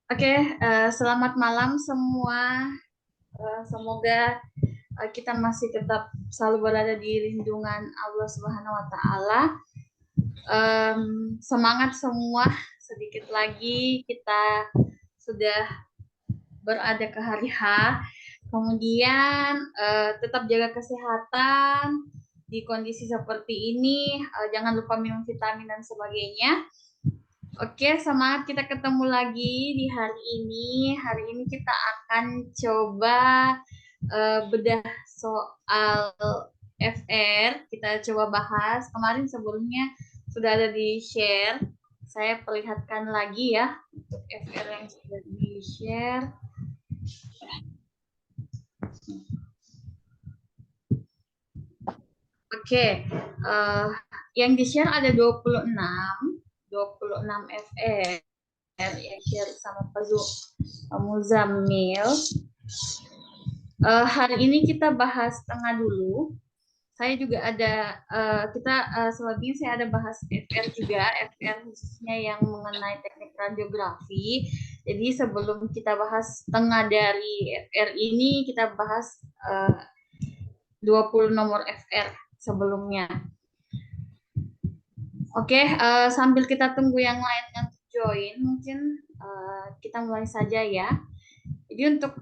Oke, selamat malam semua. Semoga kita masih tetap selalu berada di lindungan Allah Subhanahu wa Ta'ala. Semangat semua, sedikit lagi kita sudah berada ke hari H. Kemudian tetap jaga kesehatan di kondisi seperti ini. Jangan lupa minum vitamin dan sebagainya. Oke, semangat, kita ketemu lagi di hari ini. Hari ini kita akan coba bedah soal FR. Kita coba bahas. Kemarin sebelumnya sudah ada di share. Saya perlihatkan lagi ya untuk FR yang sudah di share. Oke, yang di share ada 26 FR yang share sama Pak Muzammil. Hari ini kita bahas tengah dulu. Saya juga ada, selebihnya saya ada bahas FR juga, FR khususnya yang mengenai teknik radiografi. Jadi sebelum kita bahas tengah dari FR ini, kita bahas 20 nomor FR sebelumnya. Oke, sambil kita tunggu yang lain untuk join, mungkin kita mulai saja ya. Jadi untuk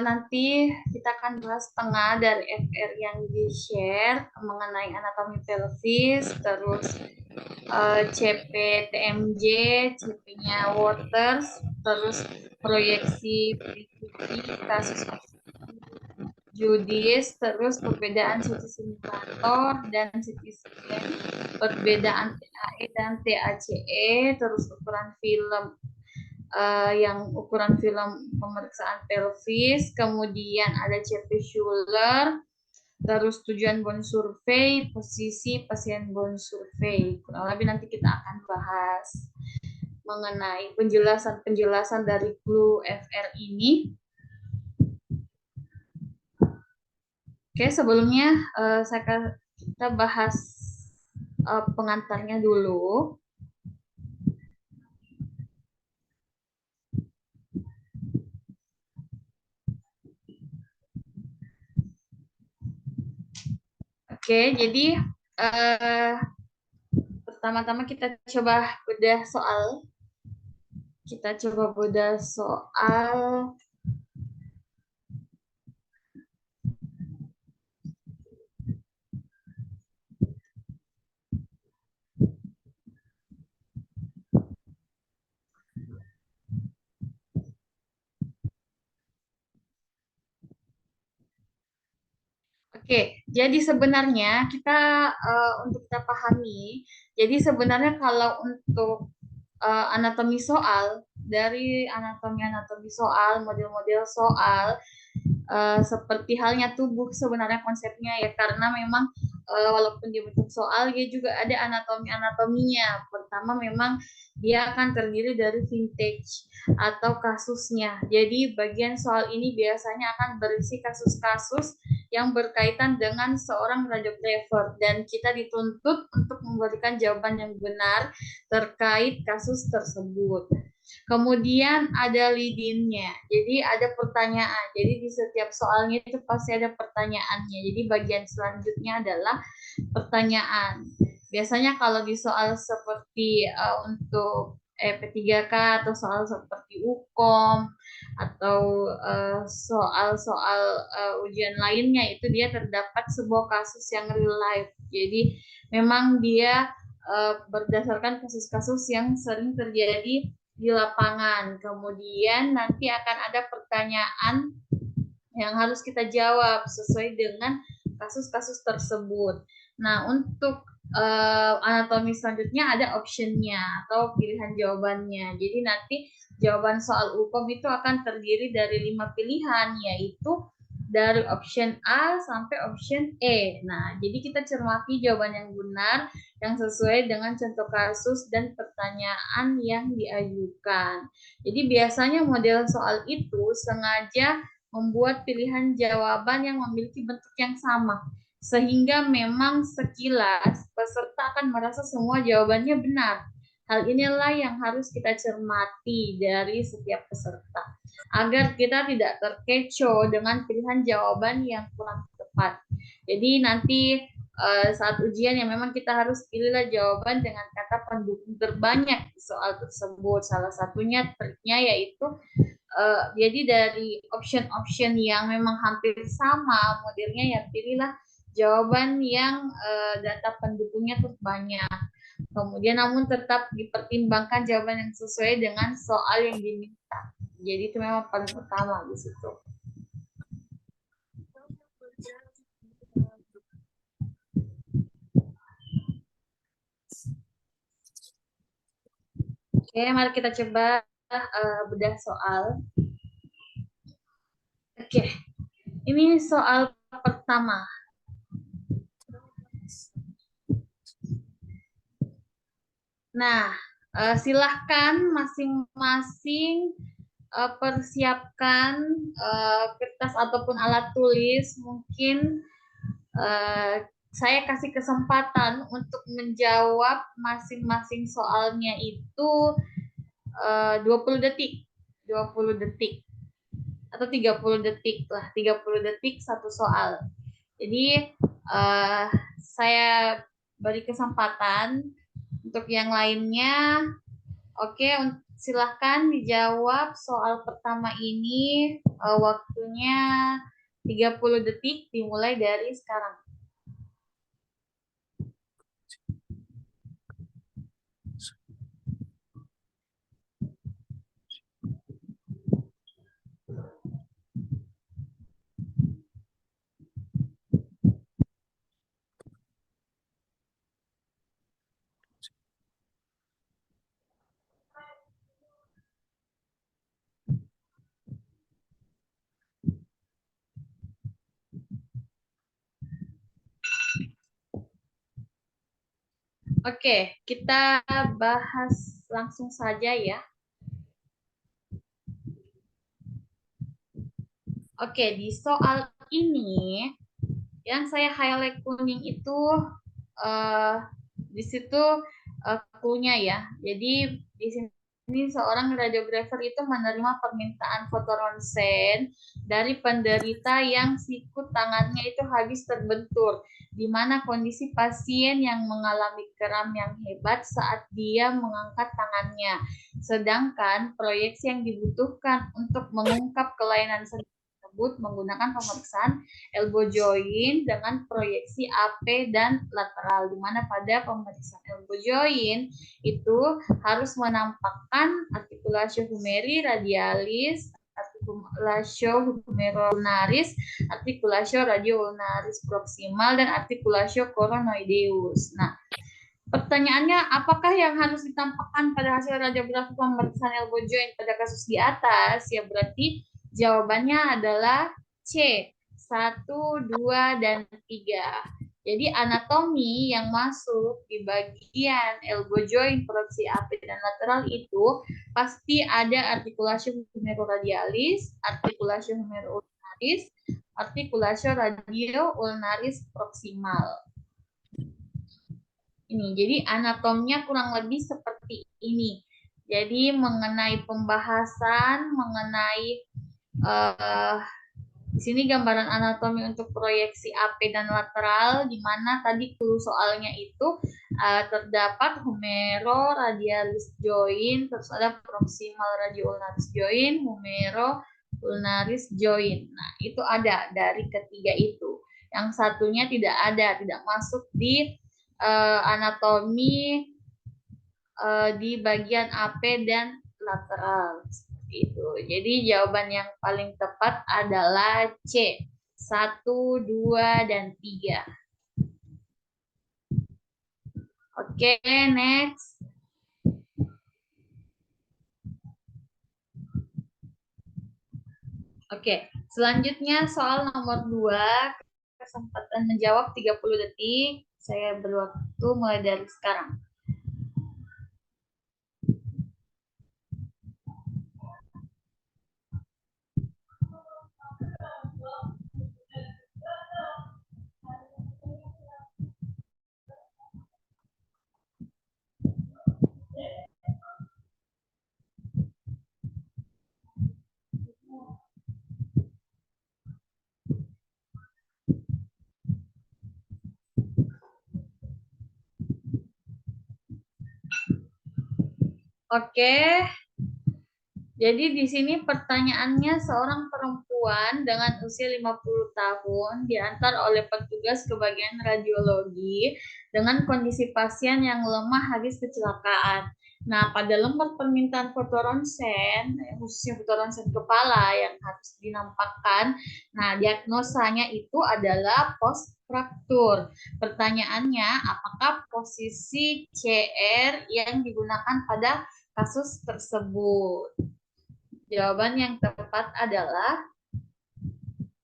nanti kita akan bahas tengah dari FR yang di-share mengenai anatomi pelvis, terus CP TMJ, CP-nya Waters, terus proyeksi kasus Judis, terus perbedaan CT simulator dan CT scan, perbedaan TAE dan TACE, terus ukuran film yang ukuran film pemeriksaan pelvis, kemudian ada CP Schuler, terus tujuan bone survey, posisi pasien bone survey. Kurang lebih nanti kita akan bahas mengenai penjelasan dari clue FR ini. Oke, sebelumnya kita bahas pengantarnya dulu. Oke, jadi pertama-tama kita coba bedah soal. Oke, jadi sebenarnya kita untuk kita pahami, jadi sebenarnya kalau untuk anatomi soal, dari anatomi soal, model-model soal, seperti halnya tubuh sebenarnya konsepnya ya, karena memang walaupun dia bentuk soal, dia juga ada anatominya. Pertama memang dia akan terdiri dari vintage atau kasusnya. Jadi bagian soal ini biasanya akan berisi kasus-kasus yang berkaitan dengan seorang radiografer dan kita dituntut untuk memberikan jawaban yang benar terkait kasus tersebut. Kemudian ada lead-in-nya. Jadi ada pertanyaan. Jadi di setiap soalnya itu pasti ada pertanyaannya. Jadi bagian selanjutnya adalah pertanyaan. Biasanya kalau di soal seperti untuk P3K atau soal seperti UKOM atau soal-soal ujian lainnya, itu dia terdapat sebuah kasus yang real life. Jadi memang dia berdasarkan kasus-kasus yang sering terjadi di lapangan. Kemudian nanti akan ada pertanyaan yang harus kita jawab sesuai dengan kasus-kasus tersebut. Nah, untuk anatomi selanjutnya ada optionnya atau pilihan jawabannya. Jadi nanti jawaban soal UKOM itu akan terdiri dari 5 pilihan, yaitu dari option A sampai option E. Nah, jadi kita cermati jawaban yang benar yang sesuai dengan contoh kasus dan pertanyaan yang diajukan. Jadi biasanya model soal itu sengaja membuat pilihan jawaban yang memiliki bentuk yang sama. sehingga memang sekilas peserta akan merasa semua jawabannya benar. Hal inilah yang harus kita cermati dari setiap peserta, agar kita tidak terkecoh dengan pilihan jawaban yang kurang tepat. Jadi nanti saat ujian yang memang kita harus pilihlah jawaban dengan kata pendukung terbanyak di soal tersebut. Salah satunya triknya yaitu jadi dari option-option yang memang hampir sama modelnya, ya pilihlah jawaban yang data pendukungnya terbanyak. Kemudian namun tetap dipertimbangkan jawaban yang sesuai dengan soal yang diminta. Jadi itu memang paling utama di situ. Oke, mari kita coba bedah soal. Oke, ini soal pertama. Nah, silahkan masing-masing persiapkan kertas ataupun alat tulis. Mungkin saya kasih kesempatan untuk menjawab masing-masing soalnya itu 20 detik. 20 detik atau 30 detik lah, 30 detik satu soal. Jadi saya beri kesempatan untuk yang lainnya. Oke, silahkan dijawab soal pertama ini. Waktunya 30 detik dimulai dari sekarang. Oke, kita bahas langsung saja ya. Oke, di soal ini yang saya highlight kuning itu di situ clue-nya ya. Jadi di sini seorang radiografer itu menerima permintaan foto ronsen dari penderita yang sikut tangannya itu habis terbentur, di mana kondisi pasien yang mengalami kram yang hebat saat dia mengangkat tangannya. Sedangkan proyeksi yang dibutuhkan untuk mengungkap kelainan tersebut menggunakan pemeriksaan elbow joint dengan proyeksi AP dan lateral, di mana pada pemeriksaan elbow joint itu harus menampakkan artikulasi humeri radialis, artikulasi humerolunaris, artikulasi radioulnaris proximal, dan artikulasi coronoideus. Nah, pertanyaannya, apakah yang harus ditampakkan pada hasil radiografi pemeriksaan elbow joint pada kasus di atas? Ya berarti jawabannya adalah C, 1, 2, dan 3. Jadi anatomi yang masuk di bagian elbow joint, proksi AP dan lateral itu pasti ada artikulasi humeroradialis, artikulasi humerulnaris, artikulasi radioulnaris proximal. Ini. Jadi anatomnya kurang lebih seperti ini. Jadi mengenai pembahasan mengenai di sini gambaran anatomi untuk proyeksi AP dan lateral, di mana tadi clue soalnya itu terdapat humero radialis joint, terus ada proximal radioulnaris joint, humero ulnaris joint. Nah, itu ada dari ketiga itu. Yang satunya tidak ada, tidak masuk di anatomi di bagian AP dan lateral. Seperti itu. Jadi jawaban yang paling tepat adalah C. 1, 2, dan 3. Oke, next. Oke, selanjutnya soal nomor 2. Kesempatan menjawab 30 detik. Saya beri waktu mulai dari sekarang. Oke. Jadi di sini pertanyaannya, seorang perempuan dengan usia 50 tahun diantar oleh petugas ke bagian radiologi dengan kondisi pasien yang lemah habis kecelakaan. Nah, pada lembar permintaan foto ronsen, khususnya foto ronsen kepala yang harus dinampakkan, nah diagnosanya itu adalah post fraktur. Pertanyaannya, apakah posisi CR yang digunakan pada kasus tersebut? Jawaban yang tepat adalah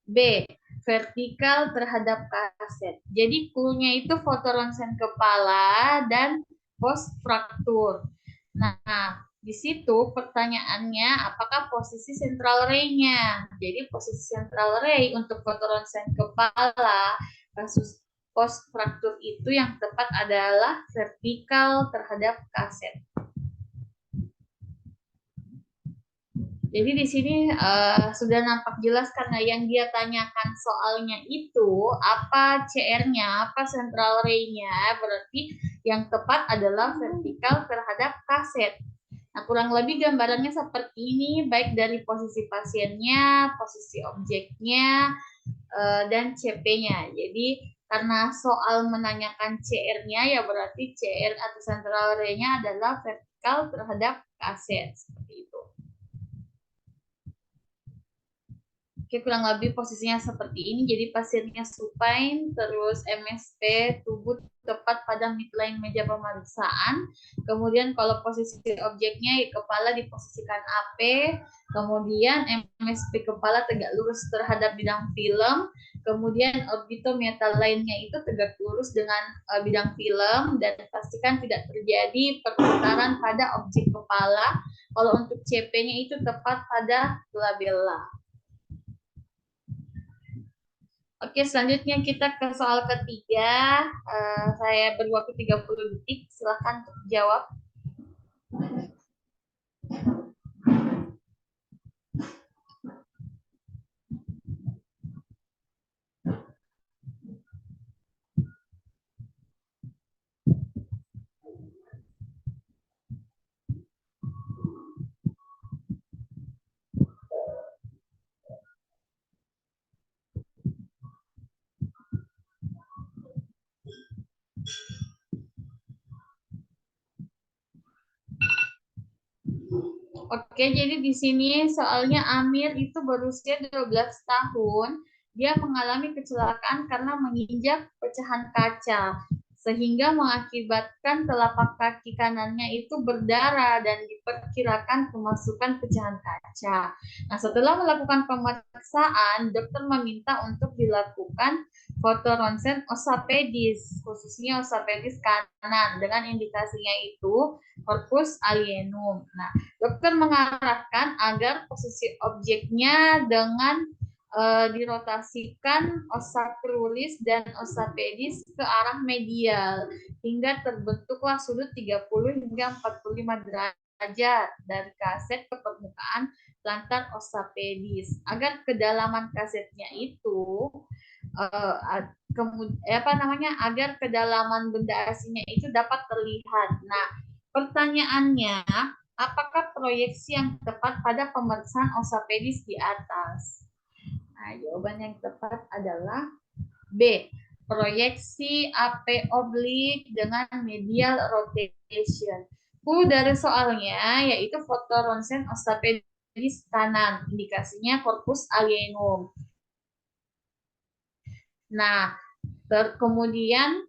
B, vertikal terhadap kaset. Jadi clue-nya itu foto ronsen kepala dan post fraktur. Nah, di situ pertanyaannya apakah posisi central ray-nya. Jadi posisi central ray untuk foto ronsen kepala kasus post fraktur itu yang tepat adalah vertikal terhadap kaset. Jadi di sini sudah nampak jelas karena yang dia tanyakan soalnya itu apa CR-nya, apa central ray-nya, berarti yang tepat adalah vertikal terhadap kaset. Nah, kurang lebih gambarannya seperti ini, baik dari posisi pasiennya, posisi objeknya, dan CP-nya. Jadi karena soal menanyakan CR-nya, ya berarti CR atau central ray-nya adalah vertikal terhadap kaset. Seperti itu. Oke, kurang lebih posisinya seperti ini. Jadi pasiennya supine, terus MSP tubuh tepat pada midline meja pemeriksaan. Kemudian kalau posisi objeknya kepala diposisikan AP, kemudian MSP kepala tegak lurus terhadap bidang film, kemudian orbitometer lainnya itu tegak lurus dengan bidang film, dan pastikan tidak terjadi perputaran pada objek kepala. Kalau untuk CP-nya itu tepat pada glabella. Oke, selanjutnya kita ke soal ketiga. Saya beri waktu 30 detik. Silahkan untuk jawab. Oke, jadi di sini soalnya Amir itu berusia 12 tahun. Dia mengalami kecelakaan karena menginjak pecahan kaca, sehingga mengakibatkan telapak kaki kanannya itu berdarah dan diperkirakan kemasukan pecahan kaca. Nah, setelah melakukan pemeriksaan, dokter meminta untuk dilakukan foto ronsen osapedis, khususnya osapedis kanan, dengan indikasinya itu corpus alienum. Nah, dokter mengarahkan agar posisi objeknya dengan dirotasikan osa dan osa pedis ke arah medial hingga terbentuklah sudut 30 hingga 45 derajat dari kaset ke permukaan plantar osa pedis. Agar kedalaman kasetnya itu agar kedalaman benda asingnya itu dapat terlihat. Nah, pertanyaannya, apakah proyeksi yang tepat pada pemeriksaan osapedis di atas? Nah, jawaban yang tepat adalah B. Proyeksi AP oblik dengan medial rotation. Dari soalnya yaitu foto ronsen osapedis kanan, indikasinya corpus alienum. Nah, kemudian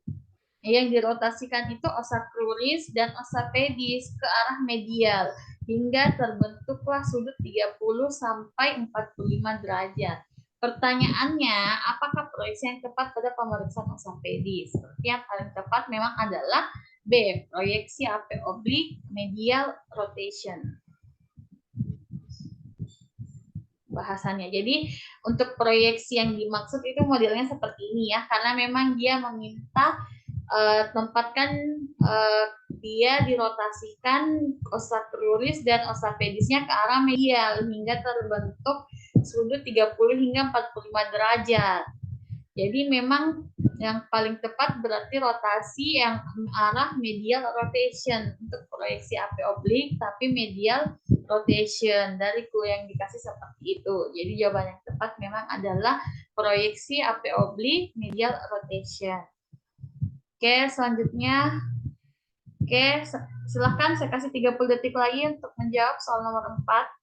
yang dirotasikan itu osa cruris dan osa pedis ke arah medial hingga terbentuklah sudut 30 sampai 45 derajat. Pertanyaannya, apakah proyeksi yang tepat pada pemeriksaan osa pedis? Seperti yang paling tepat memang adalah B, proyeksi AP oblik medial rotation. Bahasannya. Jadi untuk proyeksi yang dimaksud itu modelnya seperti ini ya, karena memang dia meminta tempatkan dia dirotasikan osa cruris dan osa pedisnya ke arah medial hingga terbentuk sudut 30 hingga 45 derajat. Jadi memang Yang paling tepat berarti rotasi yang arah medial rotation untuk proyeksi AP oblik, tapi medial rotation dari clue yang dikasih seperti itu. Jadi jawaban yang tepat memang adalah proyeksi AP oblik medial rotation. Oke, selanjutnya. Oke, silahkan saya kasih 30 detik lagi untuk menjawab soal nomor 4.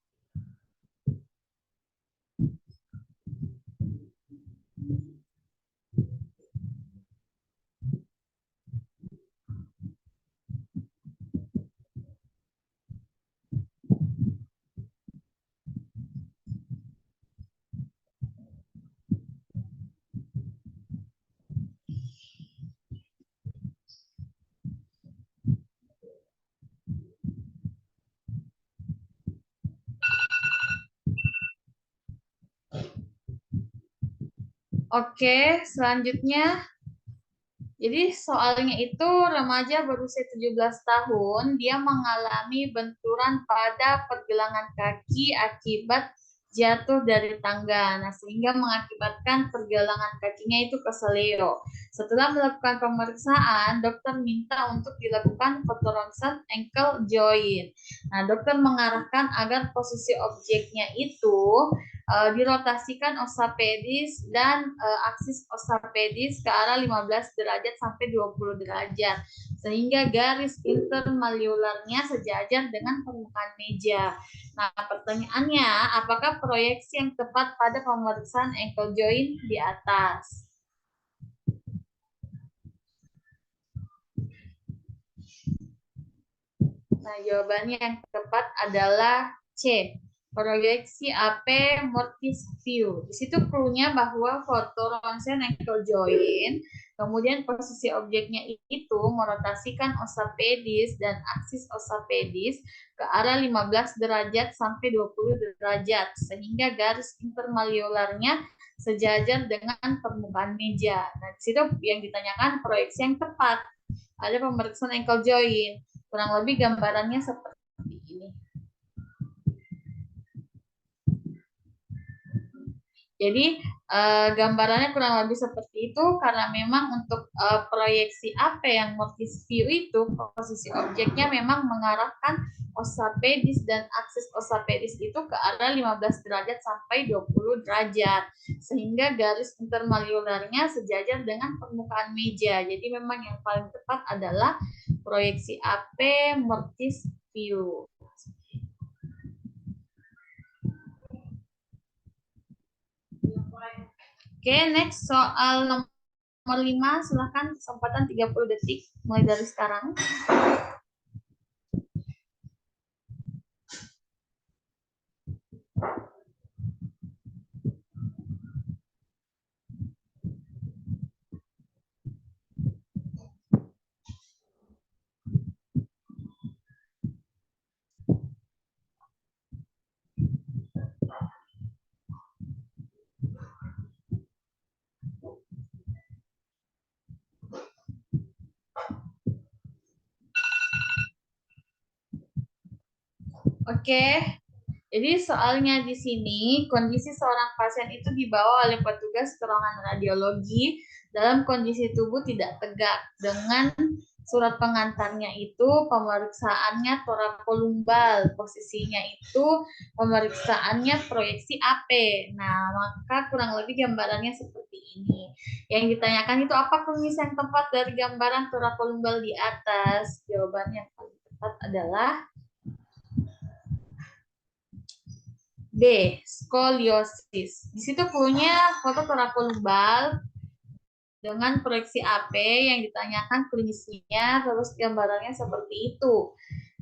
Oke, selanjutnya. Jadi soalnya itu remaja berusia 17 tahun, dia mengalami benturan pada pergelangan kaki akibat jatuh dari tangga. Nah, sehingga mengakibatkan pergelangan kakinya itu keseleo. Setelah melakukan pemeriksaan, dokter minta untuk dilakukan foto ronsen ankle joint. Nah, dokter mengarahkan agar posisi objeknya itu dirotasikan osapedis dan aksis osapedis ke arah 15 derajat sampai 20 derajat sehingga garis intermalleolarnya sejajar dengan permukaan meja. Nah, pertanyaannya, apakah proyeksi yang tepat pada pemeriksaan ankle joint di atas? Nah, jawabannya yang tepat adalah C. Proyeksi AP mortis view. Di situ clue-nya bahwa foto ronsen ankle joint, kemudian posisi objeknya itu merotasikan osapedis dan aksis osapedis ke arah 15 derajat sampai 20 derajat, sehingga garis intermalleolarnya sejajar dengan permukaan meja. Nah, di situ yang ditanyakan proyeksi yang tepat. Ada pemeriksaan ankle joint. Kurang lebih gambarannya seperti ini. Jadi gambarannya kurang lebih seperti itu karena memang untuk proyeksi AP yang mortis view itu posisi objeknya memang mengarahkan osapedis dan aksis osapedis itu ke arah 15 derajat sampai 20 derajat sehingga garis intermalleolarnya sejajar dengan permukaan meja. Jadi memang yang paling tepat adalah proyeksi AP mortis view. Oke, next soal nomor 5, silahkan kesempatan 30 detik mulai dari sekarang. Oke, jadi soalnya di sini kondisi seorang pasien itu dibawa oleh petugas ruangan radiologi dalam kondisi tubuh tidak tegak dengan surat pengantarnya itu pemeriksaannya torakolumbal, posisinya itu pemeriksaannya proyeksi AP. Nah, maka kurang lebih gambarannya seperti ini. Yang ditanyakan itu apa kondisi yang tepat dari gambaran torakolumbal di atas? Jawabannya yang paling tepat adalah B. Skoliosis. Di situ clue-nya foto torakolumbal dengan proyeksi AP yang ditanyakan klinisnya, terus gambarannya seperti itu.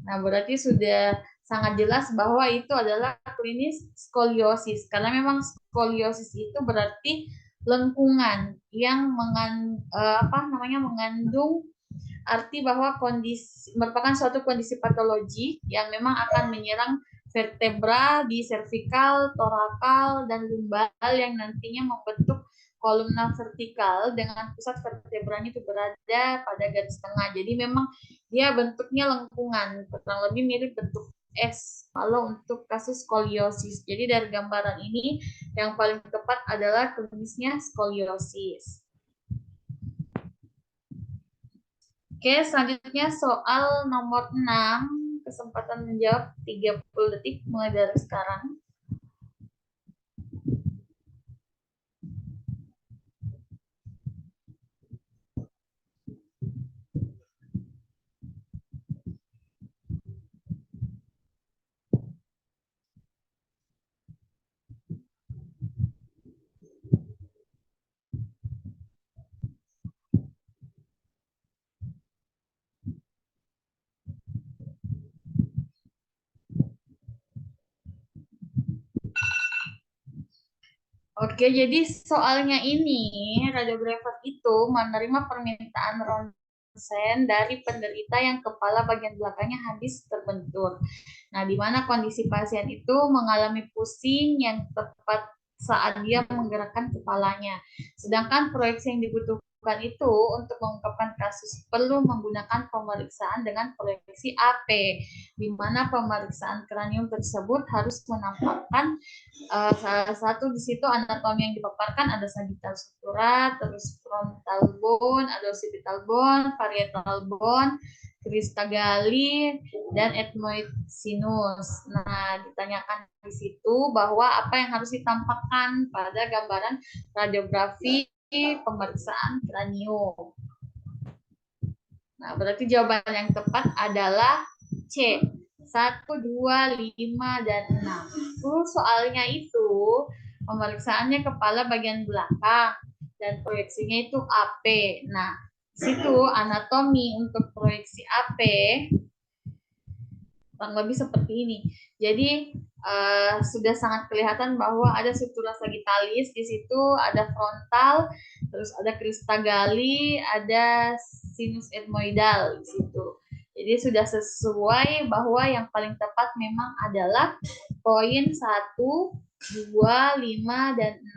Nah, berarti sudah sangat jelas bahwa itu adalah klinis skoliosis. Karena memang skoliosis itu berarti lengkungan yang mengandung arti bahwa kondisi merupakan suatu kondisi patologi yang memang akan menyerang vertebra di servikal, torakal, dan lumbal yang nantinya membentuk kolumna vertikal dengan pusat vertebranya itu berada pada garis tengah. Jadi memang dia bentuknya lengkungan, kurang lebih mirip bentuk S kalau untuk kasus skoliosis. Jadi dari gambaran ini yang paling tepat adalah klinisnya skoliosis. Oke, selanjutnya soal nomor 6, kesempatan menjawab 30 detik mulai dari sekarang. Oke, jadi soalnya ini radiografer itu menerima permintaan ronsen dari penderita yang kepala bagian belakangnya habis terbentur. Nah, di mana kondisi pasien itu mengalami pusing yang tepat saat dia menggerakkan kepalanya. Sedangkan proyeksi yang dibutuhkan itu untuk mengungkapkan kasus perlu menggunakan pemeriksaan dengan proyeksi AP, di mana pemeriksaan kranium tersebut harus menampakkan salah satu di situ anatomi yang dipaparkan ada sagittal sutura, terus frontal bone, ada occipital bone, parietal bone, crista galli, dan ethmoid sinus. Nah, ditanyakan di situ bahwa apa yang harus ditampakkan pada gambaran radiografi pemeriksaan kranium. Nah, berarti jawaban yang tepat adalah C. 1, 2, 5, dan 6. Soalnya itu pemeriksaannya kepala bagian belakang dan proyeksinya itu AP. Nah, situ anatomi untuk proyeksi AP kurang lebih seperti ini. Jadi sudah sangat kelihatan bahwa ada sutura sagittalis di situ, ada frontal, terus ada crista galli, ada sinus ethmoidal di situ. Jadi sudah sesuai bahwa yang paling tepat memang adalah poin 1, 2, 5, dan 6.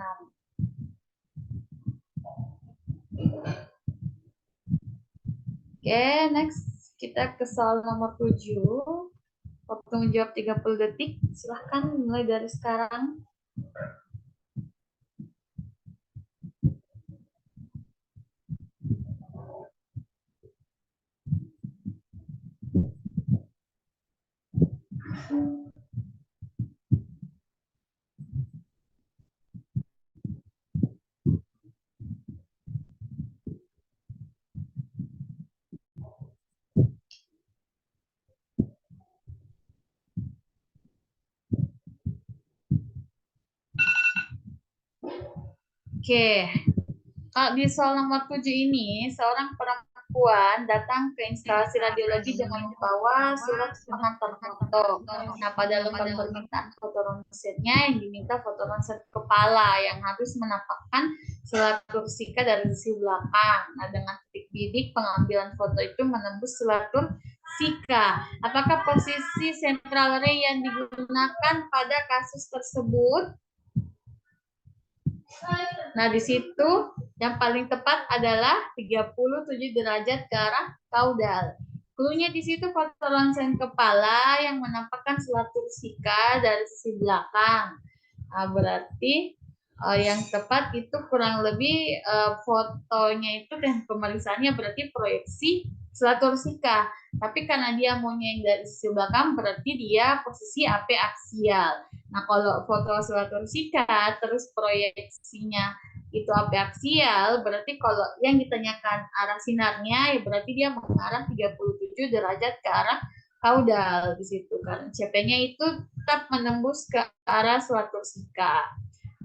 Oke, next kita ke soal nomor 7. Waktu menjawab 30 detik, silahkan mulai dari sekarang. Oke, kalau di soal nomor 7 ini, seorang perempuan datang ke instalasi radiologi dengan membawa surat pengantar foto. Nah, pada lembar permintaan foto ronsennya yang diminta foto ronsen kepala yang harus menampakkan selatur sika dari sisi belakang. Nah, dengan titik bidik pengambilan foto itu menembus selatur sika. Apakah posisi central ray yang digunakan pada kasus tersebut? Nah, di situ yang paling tepat adalah 37 derajat ke arah kaudal. Cluenya di situ foto ronsen kepala yang menampakkan selatur sika dari sisi belakang. Nah, berarti yang tepat itu kurang lebih fotonya itu dan pemeriksaannya berarti proyeksi selatur sika. Tapi karena dia maunya yang dari sisi belakang berarti dia posisi AP aksial. Nah, kalau foto selatur sika terus proyeksinya itu AP aksial, berarti kalau yang ditanyakan arah sinarnya ya berarti dia mengarah 37 derajat ke arah kaudal di situ kan. CP-nya itu tetap menembus ke arah selatur sika.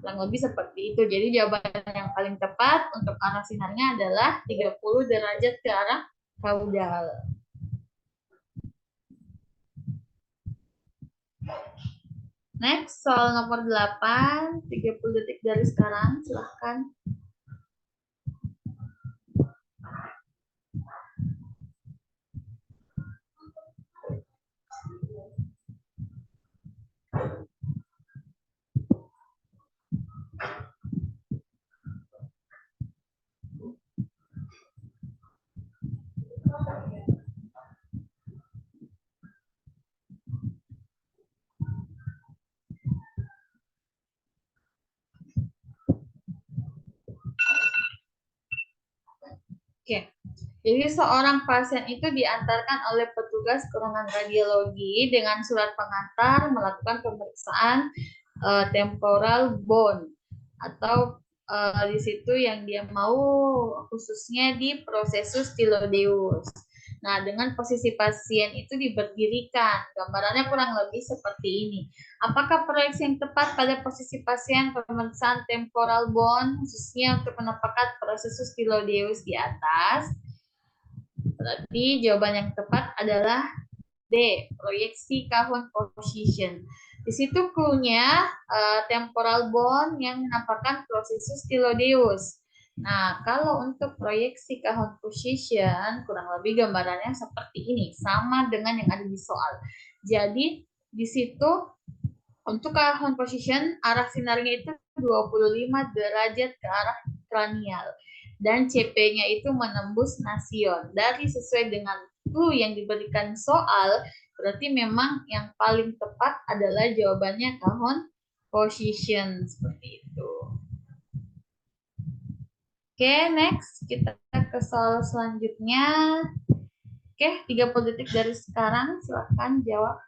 Kurang lebih seperti itu. Jadi jawaban yang paling tepat untuk arah sinarnya adalah 30 derajat ke arah kaudal. Next, soal nomor 8, 30 detik dari sekarang, silahkan. Oke, Jadi seorang pasien itu diantarkan oleh petugas ke ruangan radiologi dengan surat pengantar melakukan pemeriksaan temporal bone atau di situ yang dia mau khususnya di prosesus tilodeus. Nah, dengan posisi pasien itu diberdirikan. Gambarannya kurang lebih seperti ini. Apakah proyeksi yang tepat pada posisi pasien pemeriksaan temporal bone khususnya untuk penampakan prosesus tilodeus di atas? Berarti jawaban yang tepat adalah D, proyeksi kahun position. Di situ clue-nya temporal bone yang menampakkan prosesus tilodeus. Nah, kalau untuk proyeksi kahun position, kurang lebih gambarannya seperti ini, sama dengan yang ada di soal. Jadi, di situ untuk kahun position, arah sinarnya itu 25 derajat ke arah kranial. Dan CP-nya itu menembus nasion. Dari sesuai dengan clue yang diberikan soal, berarti memang yang paling tepat adalah jawabannya kahun position. Seperti itu. Oke, next. Kita ke soal selanjutnya. Oke, 30 detik dari sekarang. Silakan jawab.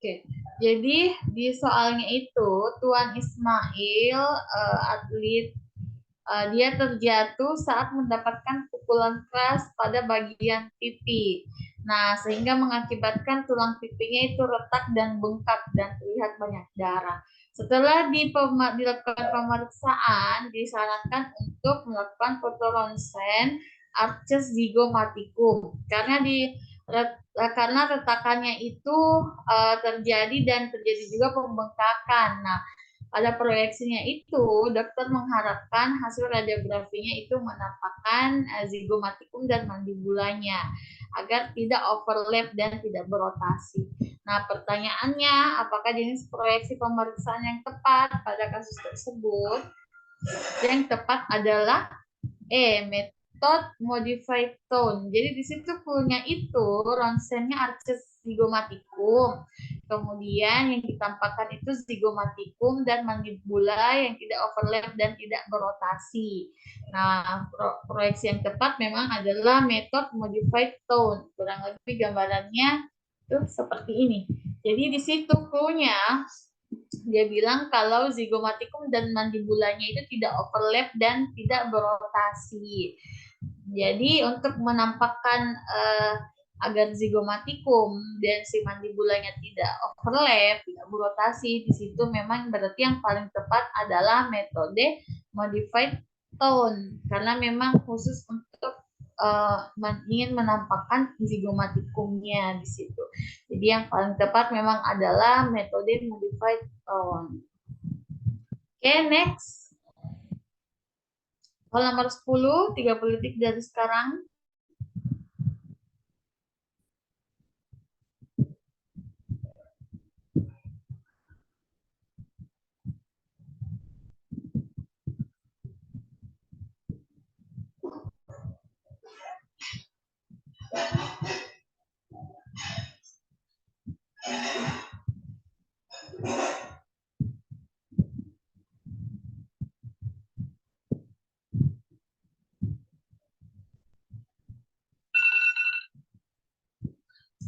Oke, jadi di soalnya itu Tuan Ismail atlet dia terjatuh saat mendapatkan pukulan keras pada bagian pipi. Nah, sehingga mengakibatkan tulang pipinya itu retak dan bengkak dan terlihat banyak darah. Setelah dilakukan pemeriksaan, disarankan untuk melakukan foto ronsen arches zygomaticum karena retakannya itu terjadi dan terjadi juga pembengkakan. Nah, pada proyeksinya itu, dokter mengharapkan hasil radiografinya itu menampakkan zygomatikum dan mandibulanya agar tidak overlap dan tidak berotasi. Nah, pertanyaannya, apakah jenis proyeksi pemeriksaan yang tepat pada kasus tersebut? Yang tepat adalah method modified tone. Jadi di situ clue-nya itu ronsennya arches zygomaticum. Kemudian yang ditampakkan itu zygomaticum dan mandibula yang tidak overlap dan tidak berotasi. Nah, proyeksi yang tepat memang adalah method modified tone. Kurang lebih gambarannya itu seperti ini. Jadi di situ clue-nya dia bilang kalau zygomatikum dan mandibulanya itu tidak overlap dan tidak berotasi. Jadi untuk menampakkan agar zygomatikum dan si mandibulanya tidak overlap, tidak berotasi, di situ memang berarti yang paling tepat adalah metode modified tone karena memang khusus untuk ingin menampakkan zygomatikumnya di situ. Jadi yang paling tepat memang adalah metode modified tone. Oke, next. Soal nomor 10, 30 detik dari sekarang.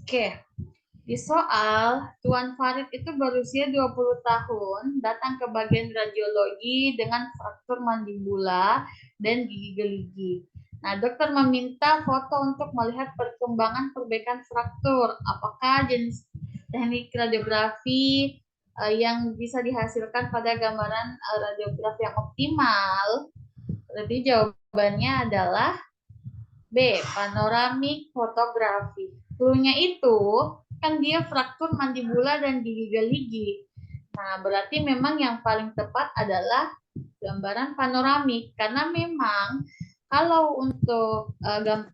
Oke, di soal, Tuan Farid itu berusia 20 tahun, datang ke bagian radiologi dengan fraktur mandibula dan gigi geligi. Nah, dokter meminta foto untuk melihat perkembangan perbaikan fraktur. Apakah jenis teknik radiografi yang bisa dihasilkan pada gambaran radiografi yang optimal? Berarti jawabannya adalah B, panoramik fotografi. Clue-nya itu kan dia fraktur mandibula dan gigi geligi. Nah, berarti memang yang paling tepat adalah gambaran panoramik karena memang Kalau untuk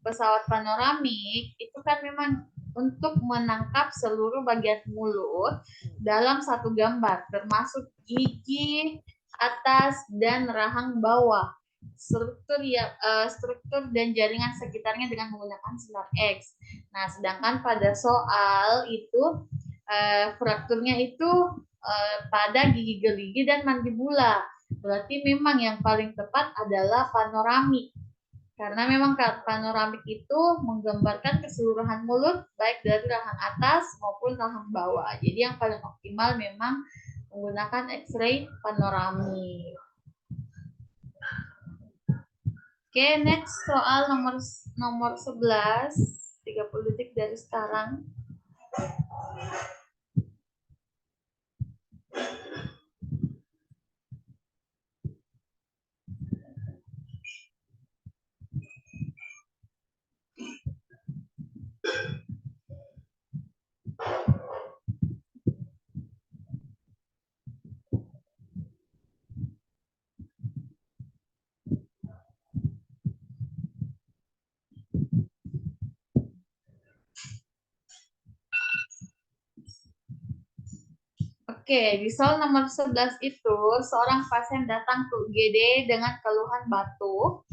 pesawat panoramik itu kan memang untuk menangkap seluruh bagian mulut dalam satu gambar, termasuk gigi atas dan rahang bawah, struktur dan jaringan sekitarnya dengan menggunakan sinar X. Nah, sedangkan pada soal itu frakturnya itu pada gigi gerigi dan mandibula. Berarti memang yang paling tepat adalah panoramik. Karena memang panoramik itu menggambarkan keseluruhan mulut baik dari rahang atas maupun rahang bawah. Jadi yang paling optimal memang menggunakan X-ray panoramik. Oke, next soal nomor 11, 30 detik dari sekarang. Oke, di soal nomor 11 itu, seorang pasien datang ke UGD dengan keluhan batuk,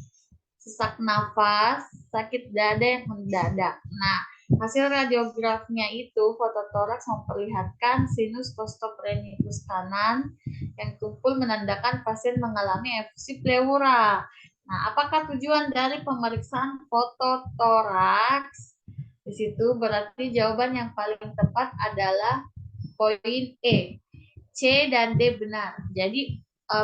sesak nafas, sakit dada yang mendadak. Nah, hasil radiografinya itu, fototoraks memperlihatkan sinus costophrenicus kanan yang tumpul menandakan pasien mengalami efusi pleura. Nah, apakah tujuan dari pemeriksaan fototoraks? Di situ berarti jawaban yang paling tepat adalah poin E. C dan D benar. Jadi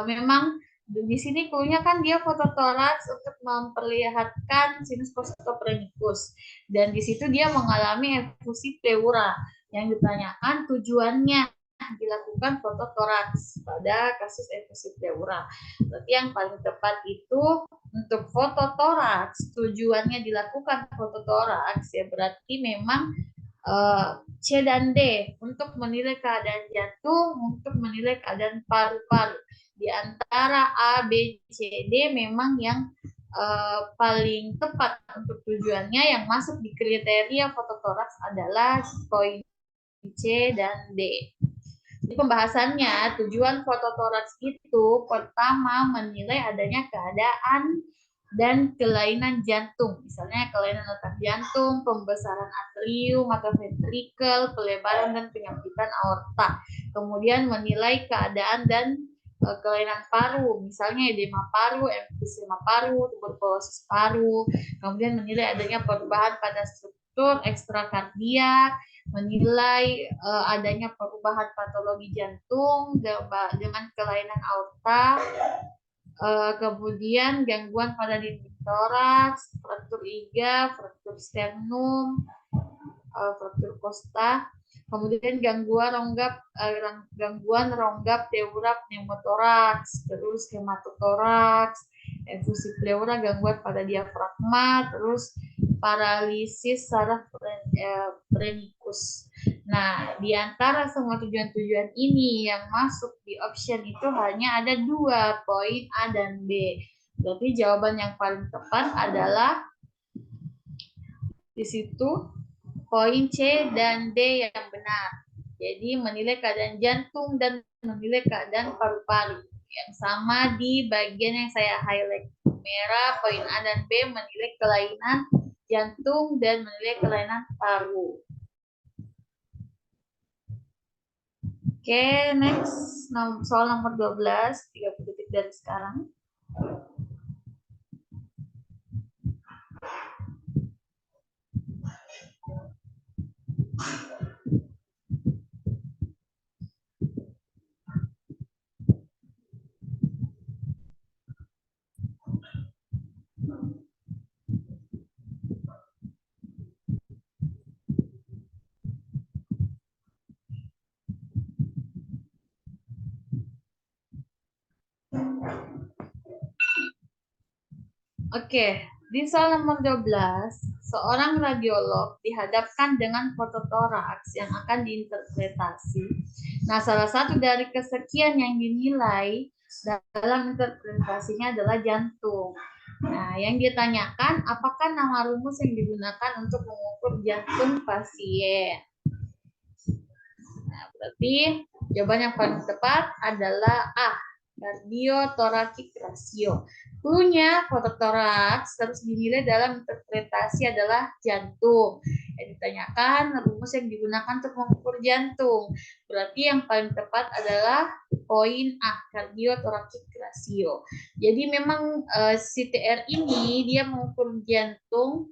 memang di sini cluenya kan dia fototoraks untuk memperlihatkan sinus costophrenicus dan di situ dia mengalami efusi pleura. Yang ditanyakan tujuannya dilakukan fototoraks pada kasus efusi pleura. Berarti yang paling tepat itu untuk fototoraks tujuannya dilakukan fototoraks ya berarti memang C dan D untuk menilai keadaan jantung, untuk menilai keadaan paru-paru. Di antara A, B, C, D memang yang paling tepat untuk tujuannya yang masuk di kriteria fototoraks adalah poin C dan D. Di pembahasannya, tujuan fototoraks itu pertama menilai adanya keadaan dan kelainan jantung, misalnya kelainan letak jantung, pembesaran atrium atau ventrikel, pelebaran dan penyempitan aorta. Kemudian menilai keadaan dan kelainan paru, misalnya edema paru, emfisema paru, tuberkulosis paru. Kemudian menilai adanya perubahan pada struktur ekstrakardiak, menilai adanya perubahan patologi jantung dengan kelainan aorta, kemudian gangguan pada dinding toraks, fraktur iga, fraktur sternum, fraktur kosta, kemudian gangguan ronggap pleura pneumotoraks, terus hematotoraks, efusi pleura, gangguan pada diafragma, terus paralisis saraf phrenicus. Nah, di antara semua tujuan-tujuan ini yang masuk di option itu hanya ada 2, poin A dan B. Berarti jawaban yang paling tepat adalah di situ poin C dan D yang benar. Jadi menilai keadaan jantung dan menilai keadaan paru-paru. Yang sama di bagian yang saya highlight merah, poin A dan B menilai kelainan jantung dan menilai kelainan paru. Oke, next soal nomor 12, 30 detik dari sekarang. Oke, di soal nomor 12, seorang radiolog dihadapkan dengan fototoraks yang akan diinterpretasi. Nah, salah satu dari kesekian yang dinilai dalam interpretasinya adalah jantung. Nah, yang ditanyakan, apakah nama rumus yang digunakan untuk mengukur jantung pasien? Nah, berarti jawaban yang paling tepat adalah A, kardiothoracic ratio. Cluenya fototoraks terus dinilai dalam interpretasi adalah jantung. Yang ditanyakan rumus yang digunakan untuk mengukur jantung. Berarti yang paling tepat adalah poin A, kardiothoracic ratio. Jadi memang CTR ini dia mengukur jantung.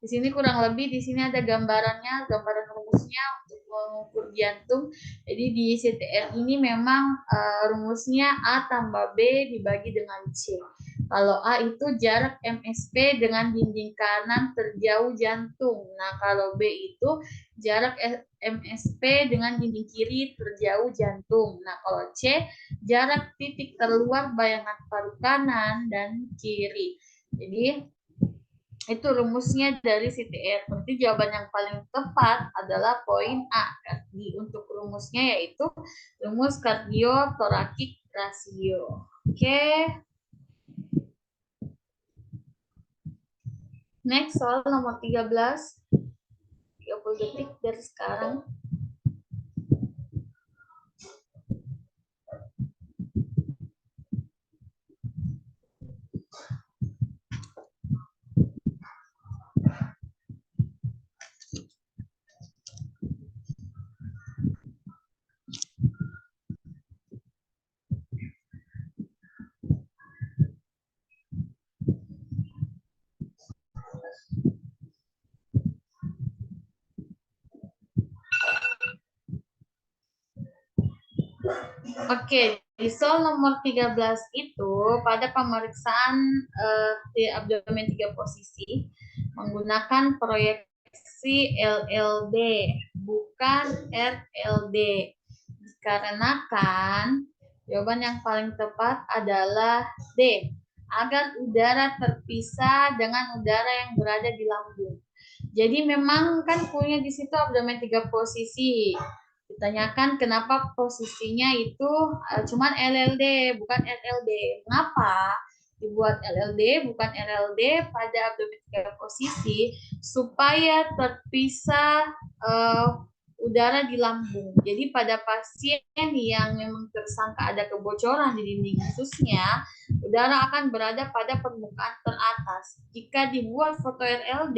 Di sini kurang lebih di sini ada gambarannya, gambaran rumusnya untuk mengukur jantung. Jadi di CTR ini memang rumusnya A tambah B dibagi dengan C. Kalau A itu jarak MSP dengan dinding kanan terjauh jantung. Nah, kalau B itu jarak MSP dengan dinding kiri terjauh jantung. Nah, kalau C jarak titik terluar bayangan paru kanan dan kiri. Jadi itu rumusnya dari CTR. Berarti jawaban yang paling tepat adalah poin A. Untuk rumusnya yaitu rumus kardiothoracic ratio. Oke. Next soal nomor 13. 30 detik dari sekarang. Oke, di soal nomor 13 itu pada pemeriksaan di abdomen 3 posisi menggunakan proyeksi LLD bukan RLD. Dikarenakan jawaban yang paling tepat adalah D, agar udara terpisah dengan udara yang berada di lambung. Jadi memang kan punya di situ abdomen 3 posisi. Ditanyakan kenapa posisinya itu cuman LLD bukan RLD. Mengapa dibuat LLD bukan RLD pada abdomen 3 posisi supaya terpisah udara di lambung. Jadi pada pasien yang memang tersangka ada kebocoran di dinding ususnya, udara akan berada pada permukaan teratas. Jika dibuat foto RLD,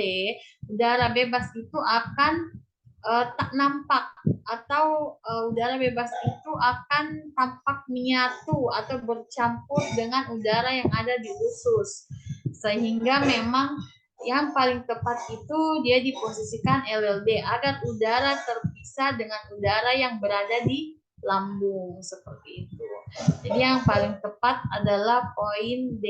udara bebas itu akan tak nampak atau udara bebas itu akan tampak menyatu atau bercampur dengan udara yang ada di usus. Sehingga memang yang paling tepat itu dia diposisikan LLD agar udara terpisah dengan udara yang berada di lambung seperti itu. Jadi yang paling tepat adalah poin D.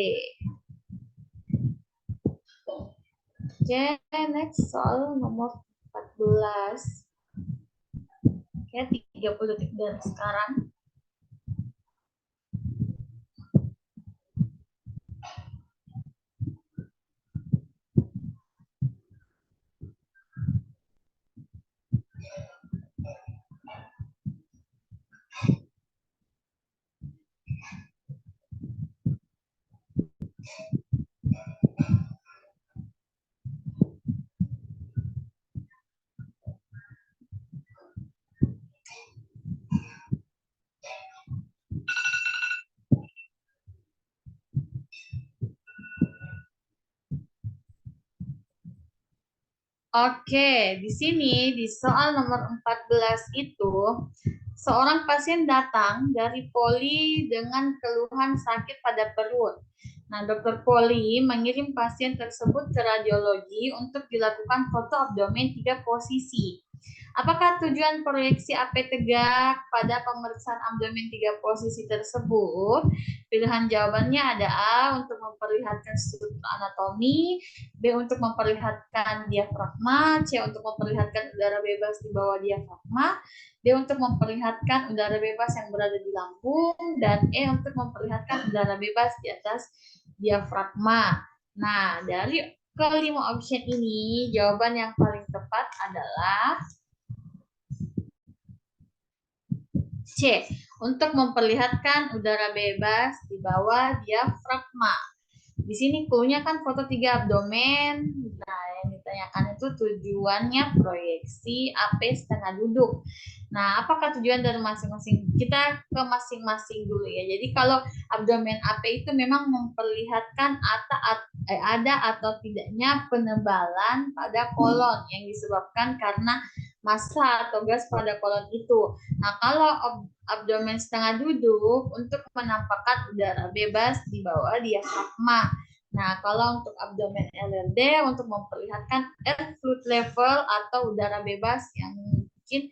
Oke, next soal nomor 14. Oke, 30 detik dari sekarang. Oke, di sini di soal nomor 14 itu seorang pasien datang dari Poli dengan keluhan sakit pada perut. Nah, dokter Poli mengirim pasien tersebut ke radiologi untuk dilakukan foto abdomen 3 posisi. Apakah tujuan proyeksi AP tegak pada pemeriksaan abdomen 3 posisi tersebut? Pilihan jawabannya ada A untuk memperlihatkan struktur anatomi, B untuk memperlihatkan diafragma, C untuk memperlihatkan udara bebas di bawah diafragma, D untuk memperlihatkan udara bebas yang berada di lambung, dan E untuk memperlihatkan udara bebas di atas diafragma. Nah, dari kelima option ini, jawaban yang paling tepat adalah C, untuk memperlihatkan udara bebas di bawah diafragma. Di sini clue-nya kan foto 3 abdomen. Nah, yang ditanyakan itu tujuannya proyeksi AP setengah duduk. Nah, apakah tujuan dari masing-masing? Kita ke masing-masing dulu ya. Jadi kalau abdomen AP itu memang memperlihatkan ada atau tidaknya penebalan pada kolon yang disebabkan karena massa atau gas pada kolon itu. Nah, kalau abdomen setengah duduk untuk menampakkan udara bebas di bawah diafragma. Nah, kalau untuk abdomen LRD untuk memperlihatkan air fluid level atau udara bebas yang mungkin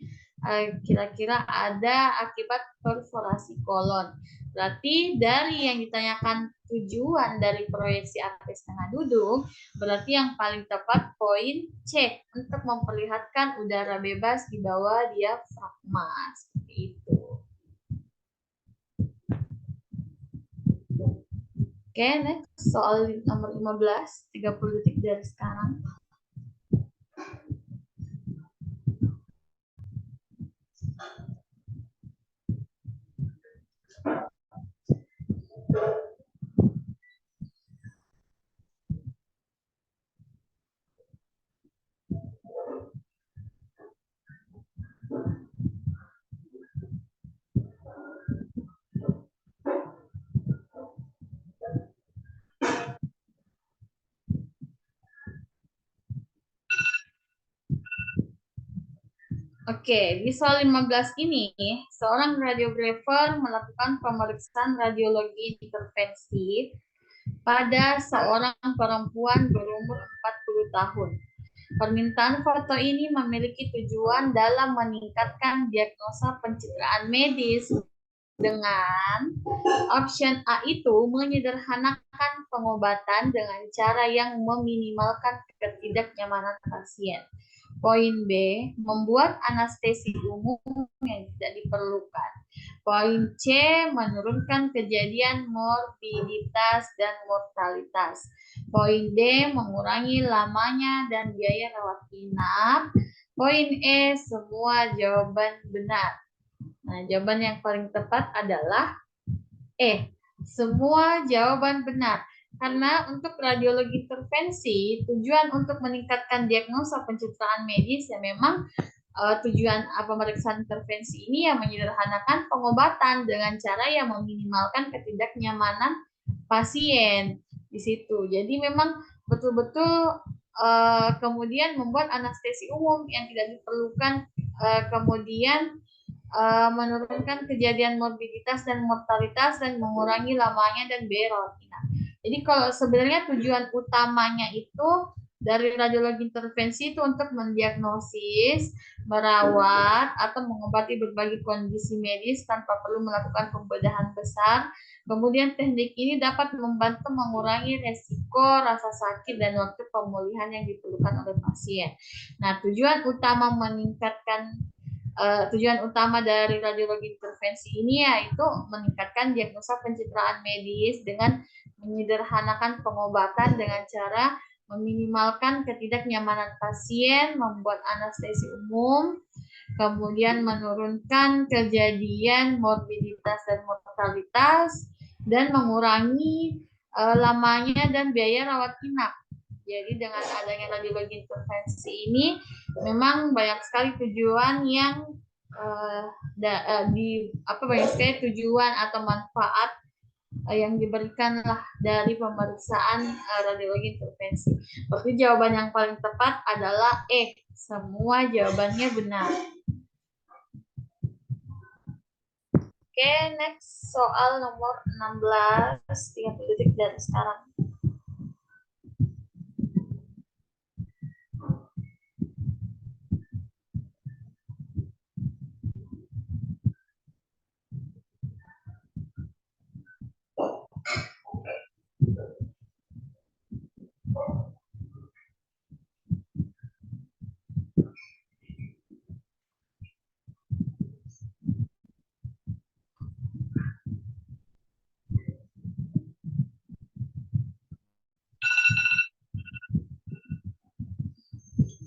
kira-kira ada akibat perforasi kolon. Berarti dari yang ditanyakan tujuan dari proyeksi AP setengah duduk, berarti yang paling tepat poin C untuk memperlihatkan udara bebas di bawah diafragma. Seperti itu. Oke, next soal nomor 15, 30 detik dari sekarang. Oke, di soal 15 ini, seorang radiografer melakukan pemeriksaan radiologi intervensi pada seorang perempuan berumur 40 tahun. Permintaan foto ini memiliki tujuan dalam meningkatkan diagnosa pencitraan medis dengan option A itu menyederhanakan pengobatan dengan cara yang meminimalkan ketidaknyamanan pasien. Poin B, membuat anestesi umum yang tidak diperlukan. Poin C, menurunkan kejadian morbiditas dan mortalitas. Poin D, mengurangi lamanya dan biaya rawat inap. Poin E, semua jawaban benar. Nah, jawaban yang paling tepat adalah E, semua jawaban benar. Karena untuk radiologi intervensi, tujuan untuk meningkatkan diagnosa pencitraan medis ya memang tujuan pemeriksaan intervensi ini yang menyederhanakan pengobatan dengan cara yang meminimalkan ketidaknyamanan pasien di situ. Jadi memang betul-betul kemudian membuat anestesi umum yang tidak diperlukan, kemudian menurunkan kejadian morbiditas dan mortalitas dan mengurangi lamanya dan biaya rawat inap. Jadi kalau sebenarnya tujuan utamanya itu dari radiologi intervensi itu untuk mendiagnosis, merawat, atau mengobati berbagai kondisi medis tanpa perlu melakukan pembedahan besar. Kemudian teknik ini dapat membantu mengurangi resiko rasa sakit dan waktu pemulihan yang diperlukan oleh pasien. Nah, tujuan utama dari radiologi intervensi ini yaitu meningkatkan diagnosa pencitraan medis dengan menyederhanakan pengobatan dengan cara meminimalkan ketidaknyamanan pasien, membuat anestesi umum, kemudian menurunkan kejadian morbiditas dan mortalitas, dan mengurangi lamanya dan biaya rawat inap. Jadi dengan adanya radiologi intervensi ini memang banyak sekali tujuan yang banyak sekali tujuan atau manfaat yang diberikan lah dari pemeriksaan radiologi intervensi. Berarti jawaban yang paling tepat adalah E. Semua jawabannya benar. Oke, next soal nomor 16, 30 detik dari sekarang.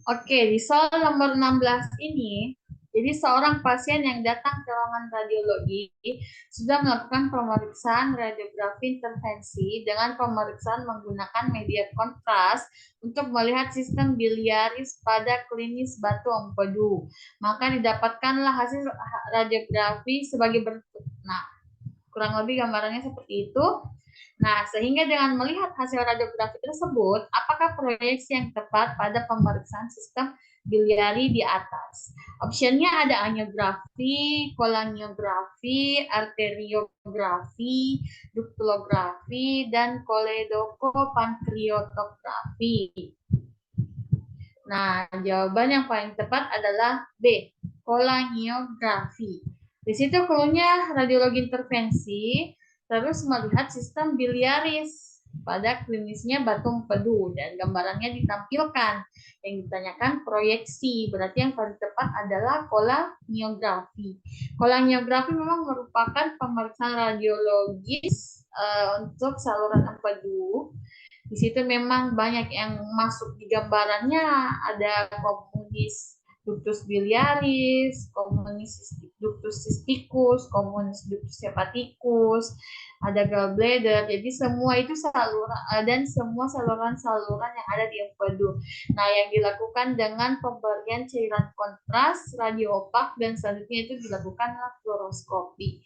Oke, di soal nomor 16 ini, Jadi seorang pasien yang datang ke ruangan radiologi sudah melakukan pemeriksaan radiografi intervensi dengan pemeriksaan menggunakan media kontras untuk melihat sistem biliaris pada klinis batu empedu. Maka didapatkanlah hasil radiografi sebagai berikut. Nah, kurang lebih gambarannya seperti itu. Nah, sehingga dengan melihat hasil radiografi tersebut, apakah proyeksi yang tepat pada pemeriksaan sistem biliari di atas? Optionnya ada angiografi, kolangiografi, arteriografi, duktulografi, dan koledokopankreatografi. Nah, jawaban yang paling tepat adalah B, kolangiografi. Di situ clue-nya radiologi intervensi, terus melihat sistem biliaris pada klinisnya batu empedu dan gambarannya ditampilkan. Yang ditanyakan proyeksi, berarti yang paling tepat adalah kolangiografi. Kolangiografi memang merupakan pemeriksaan radiologis untuk saluran empedu. Di situ memang banyak yang masuk di gambarannya, ada komunis ductus biliaris, komunis ductus cysticus, komunis ductus hepaticus, ada gallbladder. Jadi semua itu saluran dan semua saluran-saluran yang ada di empedu. Nah, yang dilakukan dengan pemberian cairan kontras, radio opak, dan selanjutnya itu dilakukanlah fluoroskopi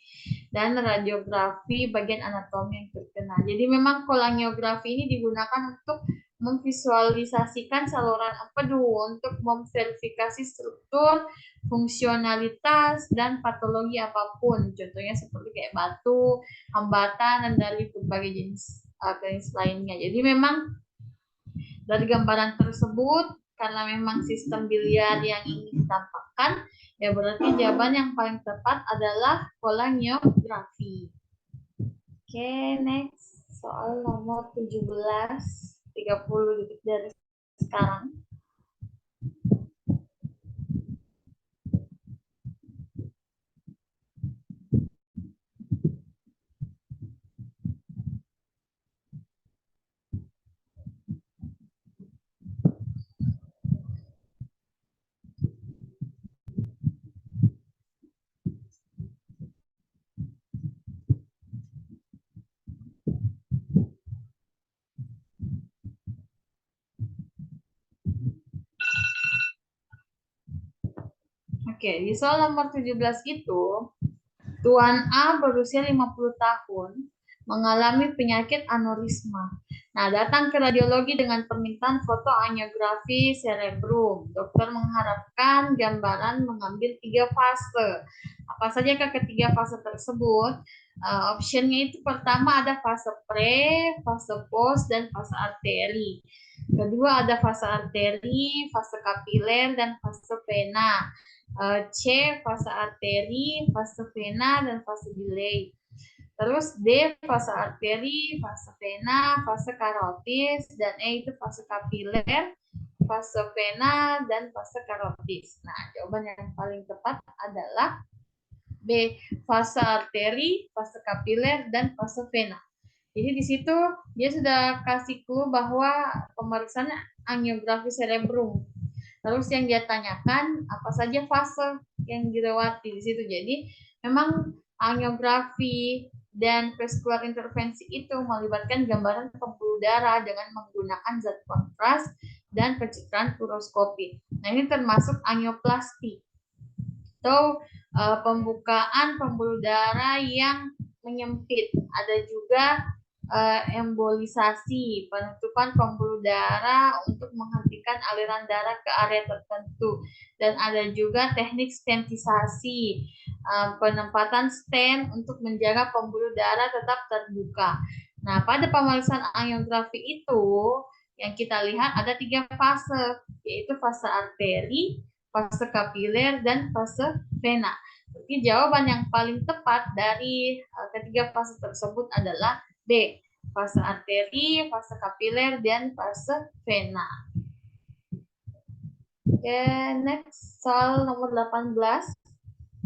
dan radiografi bagian anatomi yang terkena. Jadi memang kolangiografi ini digunakan untuk memvisualisasikan saluran empedu untuk memverifikasi struktur, fungsionalitas, dan patologi apapun. Contohnya seperti kayak batu, hambatan, dan dari berbagai jenis klinis lainnya. Jadi memang dari gambaran tersebut, karena memang sistem biliar yang ingin ditampakkan, ya berarti jawaban yang paling tepat adalah kolangiografi. Oke, next. Soal nomor 17, 30 detik dari sekarang. Oke, di soal nomor 17 itu, Tuan A berusia 50 tahun, mengalami penyakit aneurisma. Nah, datang ke radiologi dengan permintaan foto angiografi cerebrum. Dokter mengharapkan gambaran mengambil 3 fase. Apa saja ketiga fase tersebut? Optionnya itu pertama ada fase pre, fase post, dan fase arteri. Kedua ada fase arteri, fase kapiler, dan fase vena. C, fase arteri, fase vena, dan fase delay. Terus D, fase arteri, fase vena, fase karotis, dan E itu fase kapiler, fase vena, dan fase karotis. Nah, jawaban yang paling tepat adalah B, fase arteri, fase kapiler, dan fase vena. Jadi di situ dia sudah kasih clue bahwa pemeriksaan angiografi cerebrum. Terus yang dia tanyakan apa saja fase yang dilewati di situ. Jadi memang angiografi dan vascular intervensi itu melibatkan gambaran pembuluh darah dengan menggunakan zat kontras dan pencitraan fluoroskopi. Nah, ini termasuk angioplasti atau pembukaan pembuluh darah yang menyempit. Ada juga embolisasi, penutupan pembuluh darah untuk menghentikan aliran darah ke area tertentu. Dan ada juga teknik stentisasi, penempatan stent untuk menjaga pembuluh darah tetap terbuka. Nah, pada pemeriksaan angiografi itu, yang kita lihat ada 3 fase, yaitu fase arteri, fase kapiler, dan fase vena. Jadi jawaban yang paling tepat dari ketiga fase tersebut adalah B, fase arteri, fase kapiler, dan fase vena. Oke, next soal nomor 18,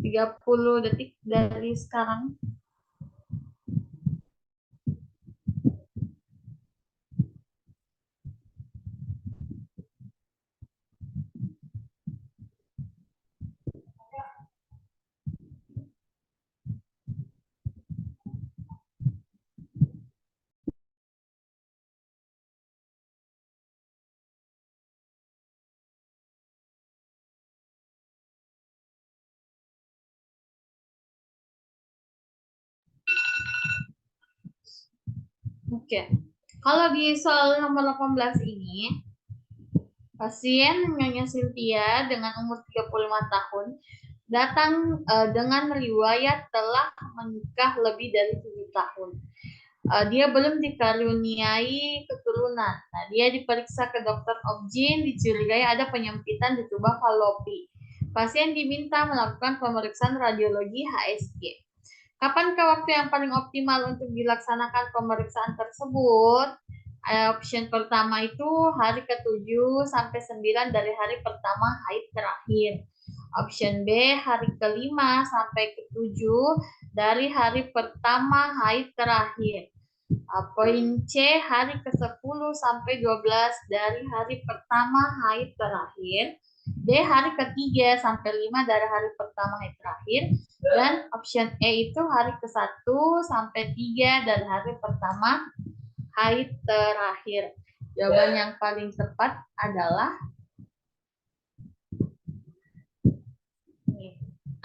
30 detik dari sekarang. Oke. Kalau di soal nomor 18 ini, pasien Nyonya Cynthia dengan umur 35 tahun datang dengan riwayat telah menikah lebih dari 7 tahun. Dia belum dikaruniai keturunan. Nah, dia diperiksa ke dokter obgyn, dicurigai ada penyempitan di tuba falopi. Pasien diminta melakukan pemeriksaan radiologi HSG. Kapankah waktu yang paling optimal untuk dilaksanakan pemeriksaan tersebut? Option pertama itu hari ke-7 sampai 9 dari hari pertama haid terakhir. Option B hari ke-5 sampai ke-7 dari hari pertama haid terakhir. Poin C hari ke-10 sampai 12 dari hari pertama haid terakhir. D hari ke-3 sampai 5 dari hari pertama haid terakhir. Dan option E itu hari ke-1 sampai 3 dari hari pertama haid terakhir. Jawaban yang paling tepat adalah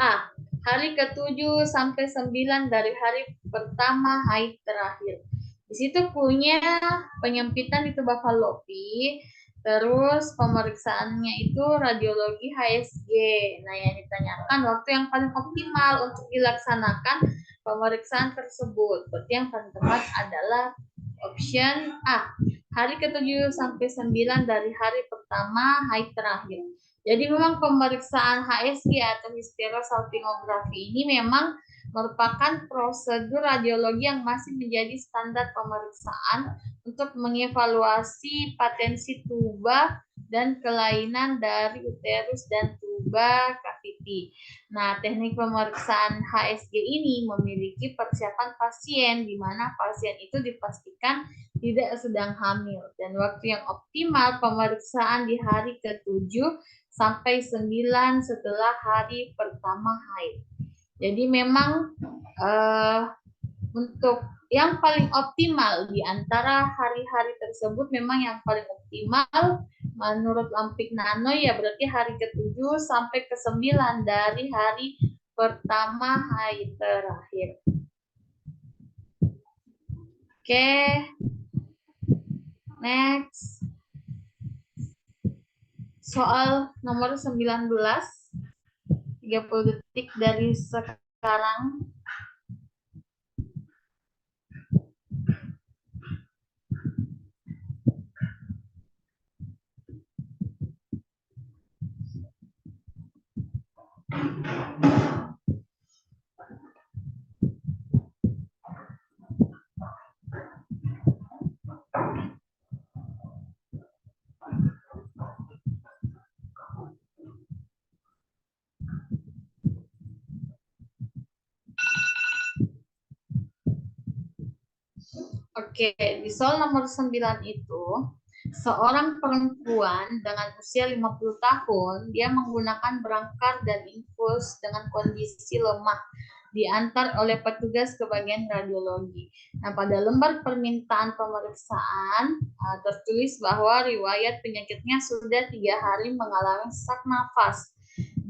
A. Hari ke-7 sampai 9 dari hari pertama haid terakhir. Di situ punya penyempitan di tuba falopi, terus pemeriksaannya itu radiologi HSG. Nah, yang ditanyakan waktu yang paling optimal untuk dilaksanakan pemeriksaan tersebut. Berarti yang paling tepat adalah option A. Hari ke-7 sampai 9 dari hari pertama haid terakhir. Jadi memang pemeriksaan HSG atau hysterosalpingografi ini memang merupakan prosedur radiologi yang masih menjadi standar pemeriksaan untuk mengevaluasi patensi tuba dan kelainan dari uterus dan tuba cavity. Nah, teknik pemeriksaan HSG ini memiliki persiapan pasien di mana pasien itu dipastikan tidak sedang hamil dan waktu yang optimal pemeriksaan di hari ke-7 sampai 9 setelah hari pertama haid. Jadi memang untuk yang paling optimal di antara hari-hari tersebut memang yang paling optimal menurut Lampik Nano ya berarti hari ke-7 sampai ke-9 dari hari pertama haid terakhir. Oke. Next. Soal nomor 19. 30 detik dari sekarang. Oke, di soal nomor 9 itu, seorang perempuan dengan usia 50 tahun, dia menggunakan berangkar dan infus dengan kondisi lemah, diantar oleh petugas ke bagian radiologi. Nah, pada lembar permintaan pemeriksaan, tertulis bahwa riwayat penyakitnya sudah 3 hari mengalami sesak nafas.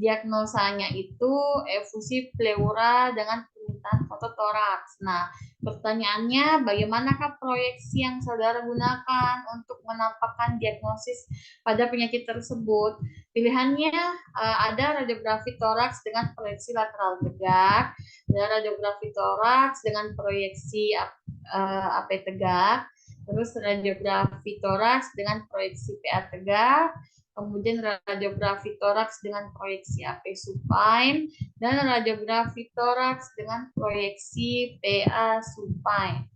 Diagnosanya itu efusi pleura dengan permintaan fototoraks. Nah, pertanyaannya, bagaimanakah proyeksi yang saudara gunakan untuk menampakkan diagnosis pada penyakit tersebut? Pilihannya ada radiografi toraks dengan proyeksi lateral tegak, ada radiografi toraks dengan proyeksi AP tegak, terus radiografi toraks dengan proyeksi PA tegak, kemudian radiografi toraks dengan proyeksi AP supine, dan radiografi toraks dengan proyeksi PA supine.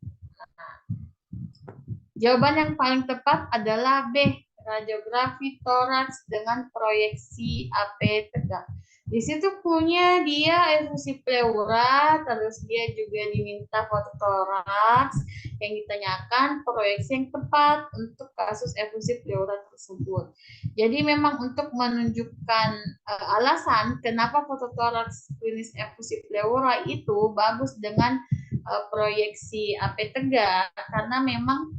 Jawaban yang paling tepat adalah B, radiografi toraks dengan proyeksi AP tegak. Di situ punya dia efusi pleura, terus dia juga diminta foto toraks, yang ditanyakan proyeksi yang tepat untuk kasus efusi pleura tersebut. Jadi memang untuk menunjukkan alasan kenapa foto toraks klinis efusi pleura itu bagus dengan proyeksi AP tegak, karena memang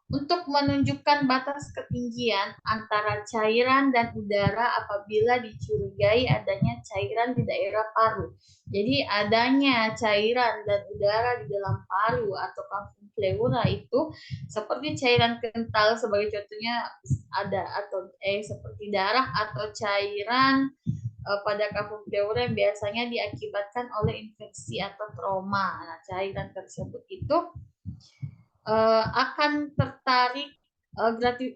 untuk menunjukkan batas ketinggian antara cairan dan udara apabila dicurigai adanya cairan di daerah paru. Jadi adanya cairan dan udara di dalam paru atau pleura itu seperti cairan kental, sebagai contohnya ada atau seperti darah atau cairan pada kafum pleura yang biasanya diakibatkan oleh infeksi atau trauma. Nah, cairan tersebut itu akan tertarik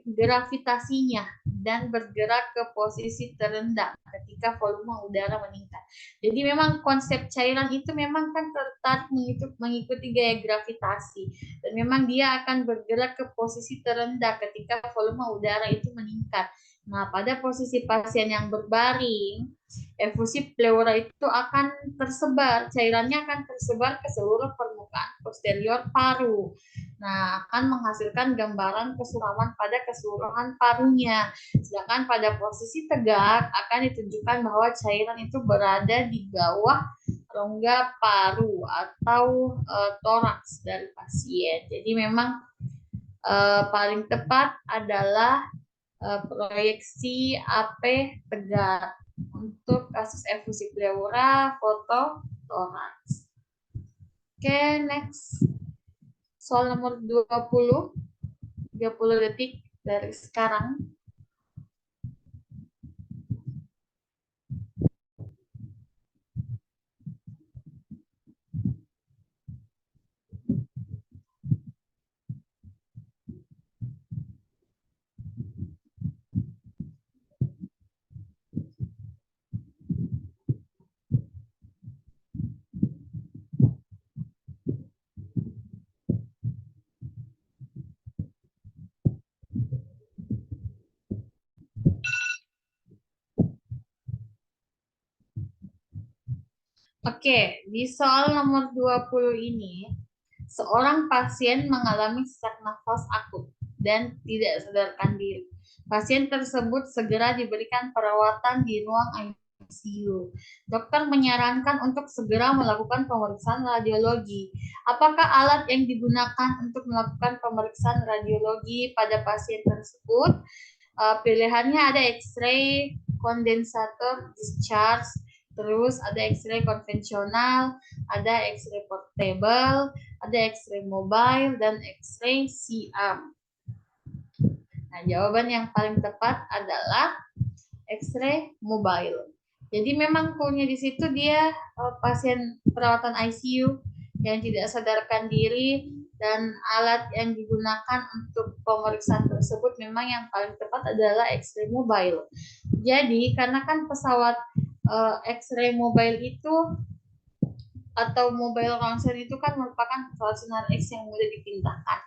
gravitasinya dan bergerak ke posisi terendah ketika volume udara meningkat. Jadi memang konsep cairan itu memang kan tertarik mengikuti gaya gravitasi, dan memang dia akan bergerak ke posisi terendah ketika volume udara itu meningkat. Nah, pada posisi pasien yang berbaring, efusi pleura itu akan tersebar, cairannya akan tersebar ke seluruh permukaan posterior paru. Nah, akan menghasilkan gambaran kesuraman pada keseluruhan parunya. Sedangkan pada posisi tegak akan ditunjukkan bahwa cairan itu berada di bawah rongga paru atau toraks dari pasien. Jadi memang paling tepat adalah proyeksi AP tegak untuk kasus efusi pleura foto toraks. Oke, next. Soal nomor 20, 30 detik dari sekarang. Oke, di soal nomor 20 ini, seorang pasien mengalami sesak nafas akut dan tidak sadarkan diri. Pasien tersebut segera diberikan perawatan di ruang ICU. Dokter menyarankan untuk segera melakukan pemeriksaan radiologi. Apakah alat yang digunakan untuk melakukan pemeriksaan radiologi pada pasien tersebut? Pilihannya ada X-ray, kondensator, discharge, terus ada X-ray konvensional, ada X-ray portable, ada X-ray mobile, dan X-ray C-arm. Nah, jawaban yang paling tepat adalah X-ray mobile. Jadi memang punya di situ dia pasien perawatan ICU yang tidak sadarkan diri, dan alat yang digunakan untuk pemeriksaan tersebut memang yang paling tepat adalah X-ray mobile. Jadi karena kan pesawat X-ray mobile itu atau mobile ronsen itu kan merupakan pesawat sinar X yang mudah dipindahkan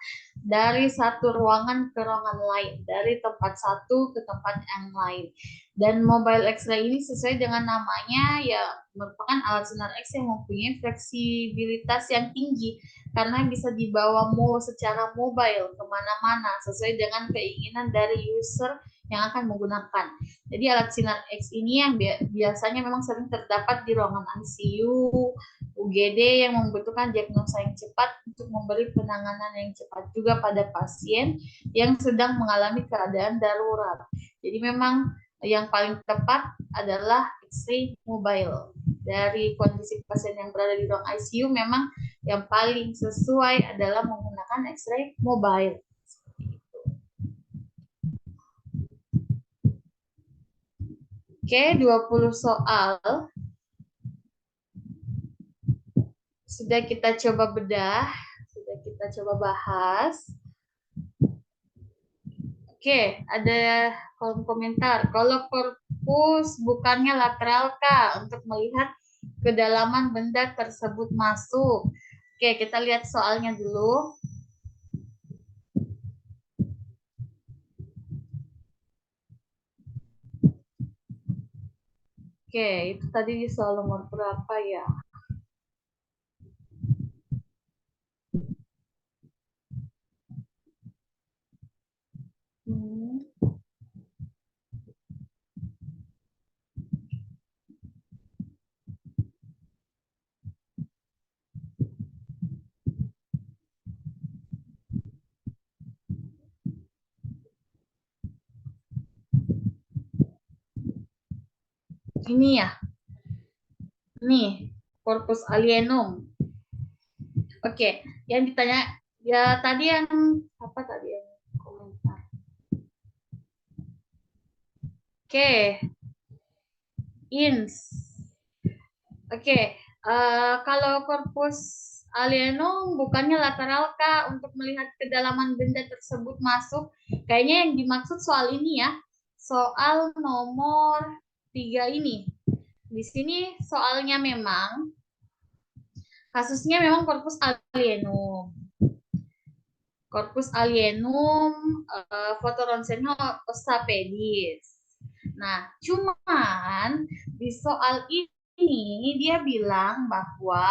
dari satu ruangan ke ruangan lain, dari tempat satu ke tempat yang lain. Dan mobile X-ray ini sesuai dengan namanya ya merupakan alat sinar X yang mempunyai fleksibilitas yang tinggi karena bisa dibawa secara mobile kemana-mana sesuai dengan keinginan dari user yang akan menggunakan. Jadi alat sinar X ini yang biasanya memang sering terdapat di ruangan ICU, UGD yang membutuhkan diagnosa yang cepat untuk memberi penanganan yang cepat juga pada pasien yang sedang mengalami keadaan darurat. Jadi memang yang paling tepat adalah X-ray mobile. Dari kondisi pasien yang berada di ruang ICU, memang yang paling sesuai adalah menggunakan X-ray mobile. Oke, 20 soal. Sudah kita coba bedah, sudah kita coba bahas. Oke, ada kolom komentar. Kalau korpus bukannya lateral kah untuk melihat kedalaman benda tersebut masuk? Oke, kita lihat soalnya dulu. Oke, itu tadi di soal nomor berapa ya? Ini ya. Nih, corpus alienum. Oke, yang ditanya Ya, tadi yang apa tadi yang komentar? Oke, ins. Oke, kalau korpus alienum bukannya lateral Kak untuk melihat kedalaman benda tersebut masuk. Kayaknya yang dimaksud soal ini ya, soal nomor 3 ini. Di sini soalnya memang kasusnya memang korpus alienum. Korpus alienum, foto ronsennya ostapedis. Nah, cuman di soal ini dia bilang bahwa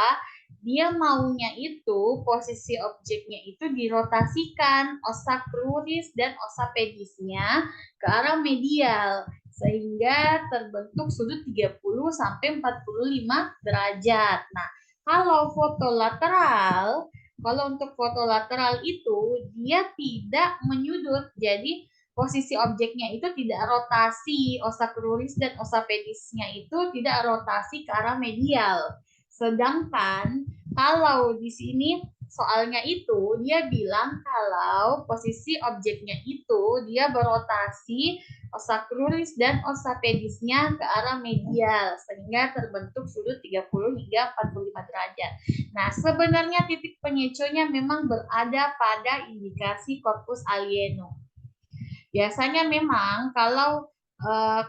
dia maunya itu posisi objeknya itu dirotasikan osa cruris dan osa pedisnya ke arah medial sehingga terbentuk sudut 30 sampai 45 derajat. Nah, kalau foto lateral, kalau untuk foto lateral itu dia tidak menyudut. Jadi posisi objeknya itu tidak rotasi, osa cruris dan osa pedisnya itu tidak rotasi ke arah medial. Sedangkan kalau di sini soalnya itu dia bilang kalau posisi objeknya itu dia berotasi osa cruris dan osa pedisnya ke arah medial sehingga terbentuk sudut 30 hingga 45 derajat. Nah, sebenarnya titik pengecohnya memang berada pada indikasi korpus alienum. Biasanya memang kalau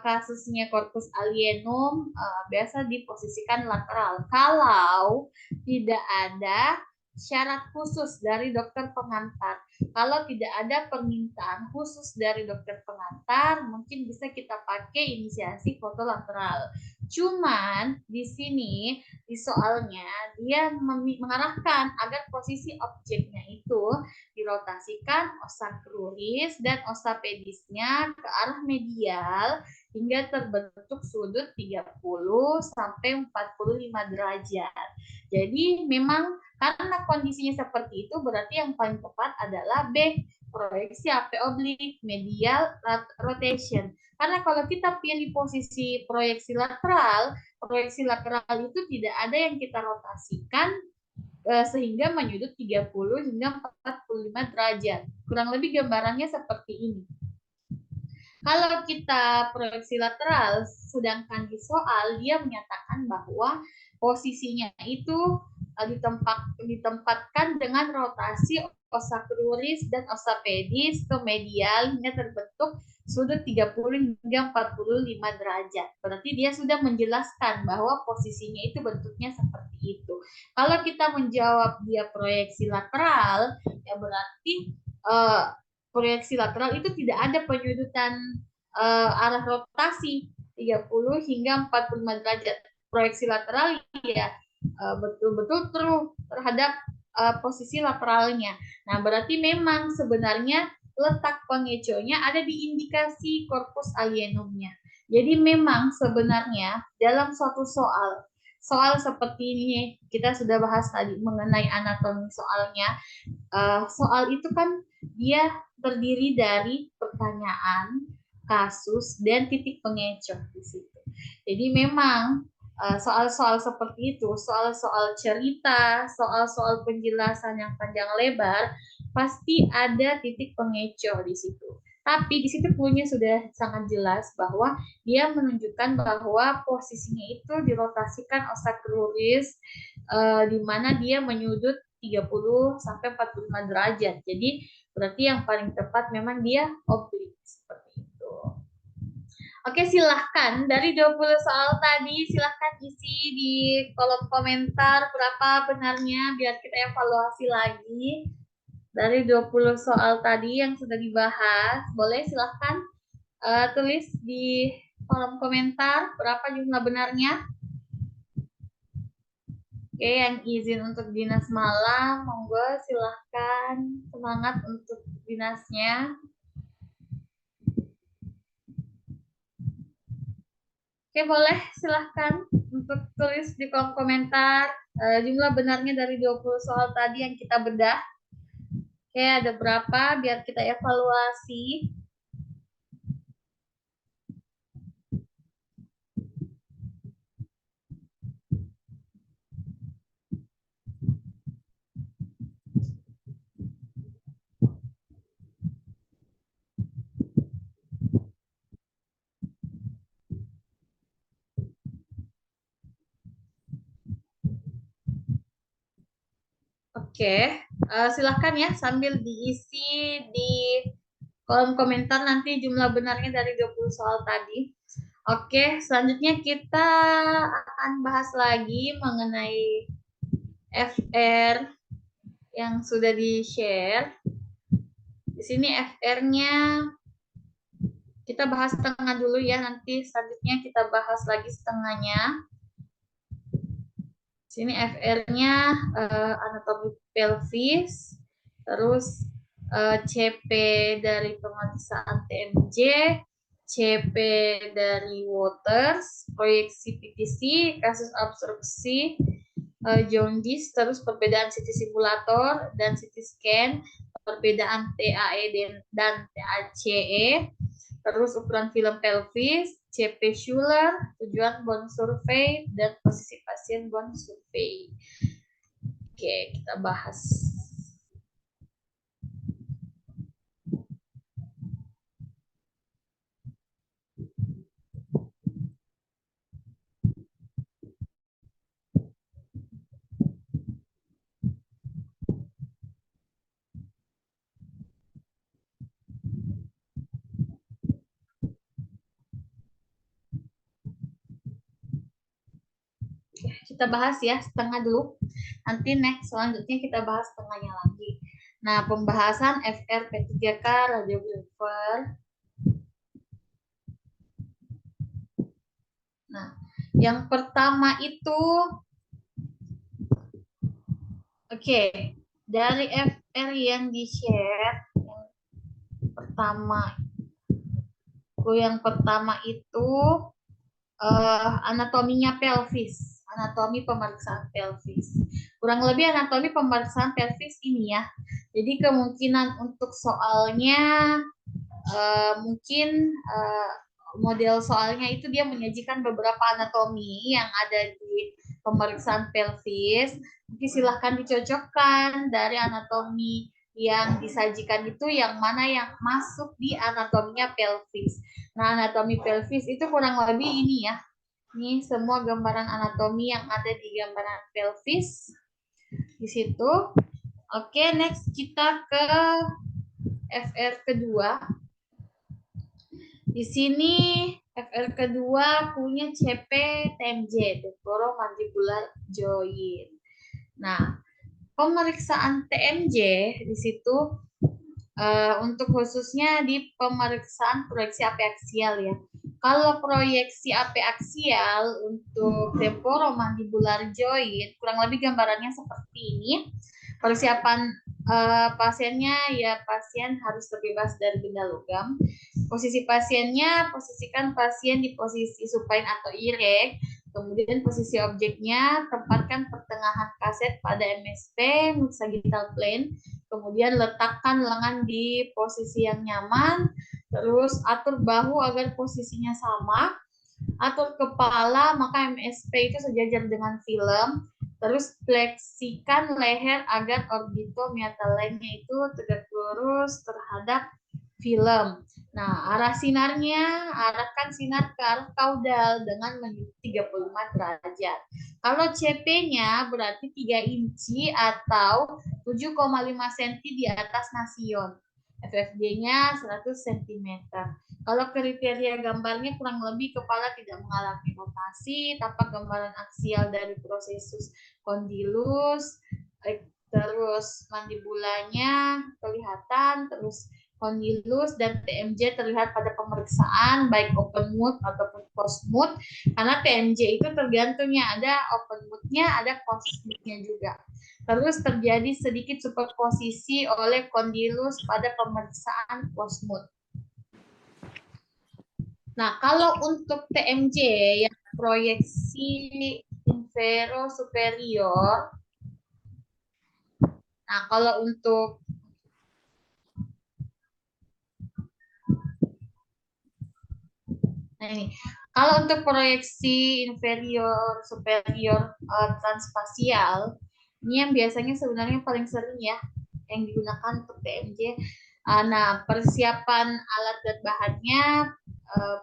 kasusnya korpus alienum biasa diposisikan lateral. Kalau tidak ada syarat khusus dari dokter pengantar. Kalau tidak ada permintaan khusus dari dokter pengantar, mungkin bisa kita pakai inisiasi foto lateral. Cuman di sini di soalnya dia mengarahkan agar posisi objeknya itu dirotasikan osa cruris dan osa pedisnya ke arah medial hingga terbentuk sudut 30 sampai 45 derajat. Jadi memang karena kondisinya seperti itu berarti yang paling tepat adalah B, proyeksi AP oblik medial rotation. Karena kalau kita pilih posisi proyeksi lateral itu tidak ada yang kita rotasikan sehingga menyudut 30 hingga 45 derajat. Kurang lebih gambarannya seperti ini. Kalau kita proyeksi lateral, sedangkan di soal dia menyatakan bahwa posisinya itu ditempatkan dengan rotasi osa cruris dan osa pedis ke medial hingga terbentuk sudut 30 hingga 45 derajat. Berarti dia sudah menjelaskan bahwa posisinya itu bentuknya seperti itu. Kalau kita menjawab dia proyeksi lateral, ya berarti proyeksi lateral itu tidak ada penyudutan arah rotasi 30 hingga 45 derajat. Proyeksi lateral ya betul-betul terhadap posisi lateralnya. Nah, berarti memang sebenarnya letak pengecohnya ada di indikasi korpus alienumnya. Jadi memang sebenarnya dalam suatu soal seperti ini kita sudah bahas tadi mengenai anatomi soalnya. Soal itu kan dia terdiri dari pertanyaan, kasus, dan titik pengecoh di situ. Jadi memang soal-soal seperti itu, soal-soal cerita, soal-soal penjelasan yang panjang lebar, pasti ada titik pengecoh di situ. Tapi di situ punya sudah sangat jelas bahwa dia menunjukkan bahwa posisinya itu dirotasikan osa cruris di mana dia menyudut 30 sampai 45 derajat. Jadi berarti yang paling tepat memang dia oblik seperti itu. Oke, silahkan. Dari 20 soal tadi, silahkan isi di kolom komentar berapa benarnya biar kita evaluasi lagi. Dari 20 soal tadi yang sudah dibahas, boleh silahkan tulis di kolom komentar berapa jumlah benarnya. Oke, yang izin untuk dinas malam, monggo silahkan semangat untuk dinasnya. Oke, boleh silahkan untuk tulis di kolom komentar jumlah benarnya dari 20 soal tadi yang kita bedah. Oke, ada berapa biar kita evaluasi. Oke, silahkan ya sambil diisi di kolom komentar nanti jumlah benarnya dari 20 soal tadi. Oke, selanjutnya kita akan bahas lagi mengenai FR yang sudah di-share. Di sini FR-nya kita bahas setengah dulu ya, nanti selanjutnya kita bahas lagi setengahnya. Sini FR-nya anatomi pelvis, terus CP dari pemeriksaan TMJ, CP dari Waters, proyeksi PTC, kasus absorpsi, jaundice, terus perbedaan CT simulator dan CT scan, perbedaan TAE dan TACE, terus ukuran film pelvis, CP Schuler, tujuan bone survey, dan posisi pasien bone survey. Oke, kita bahas. Kita bahas ya setengah dulu. Nanti next selanjutnya kita bahas setengahnya lagi. Nah, pembahasan FR P3K radiografer. Nah, yang pertama itu oke, dari FR yang di-share yang pertama itu anatominya pelvis, anatomi pemeriksaan pelvis. Kurang lebih anatomi pemeriksaan pelvis ini ya. Jadi kemungkinan untuk soalnya mungkin model soalnya itu dia menyajikan beberapa anatomi yang ada di pemeriksaan pelvis. Mungkin silahkan dicocokkan dari anatomi yang disajikan itu yang mana yang masuk di anatominya pelvis. Nah, anatomi pelvis itu kurang lebih ini ya. Ini semua gambaran anatomi yang ada di gambaran pelvis di situ. Oke, next kita ke FR kedua. Di sini FR kedua punya CP TMJ, temporomandibular joint. Nah, pemeriksaan TMJ di situ untuk khususnya di pemeriksaan proyeksi AP aksial ya. Kalau proyeksi AP aksial untuk temporomandibular joint kurang lebih gambarannya seperti ini. Persiapan pasiennya ya pasien harus terbebas dari benda logam. Posisi pasiennya, posisikan pasien di posisi supine atau erect. Kemudian posisi objeknya, tempatkan pertengahan kaset pada MSP, mid-sagittal plane. Kemudian letakkan lengan di posisi yang nyaman. Terus atur bahu agar posisinya sama. Atur kepala, maka MSP itu sejajar dengan film. Terus fleksikan leher agar orbitomeataline-nya itu tegak lurus terhadap film. Nah, arahkan sinar ke arah kaudal dengan mengikuti 35 derajat. Kalau CP-nya berarti 3 inci atau 7,5 cm di atas nasion. FFD-nya 100 cm. Kalau kriteria gambarnya kurang lebih kepala tidak mengalami rotasi, tapak gambaran aksial dari prosesus kondilus, terus mandibulanya kelihatan, terus kondilus dan TMJ terlihat pada pemeriksaan baik open mood ataupun closed mood, karena TMJ itu tergantungnya ada open mood-nya, ada closed mood-nya juga. Terus terjadi sedikit superposisi oleh kondilus pada pemeriksaan closed mood. Nah, kalau untuk TMJ yang proyeksi infero superior, nah kalau untuk ini, kalau untuk proyeksi inferior superior transfasial, ini yang biasanya sebenarnya paling sering ya yang digunakan untuk TMJ. Nah, persiapan alat dan bahannya,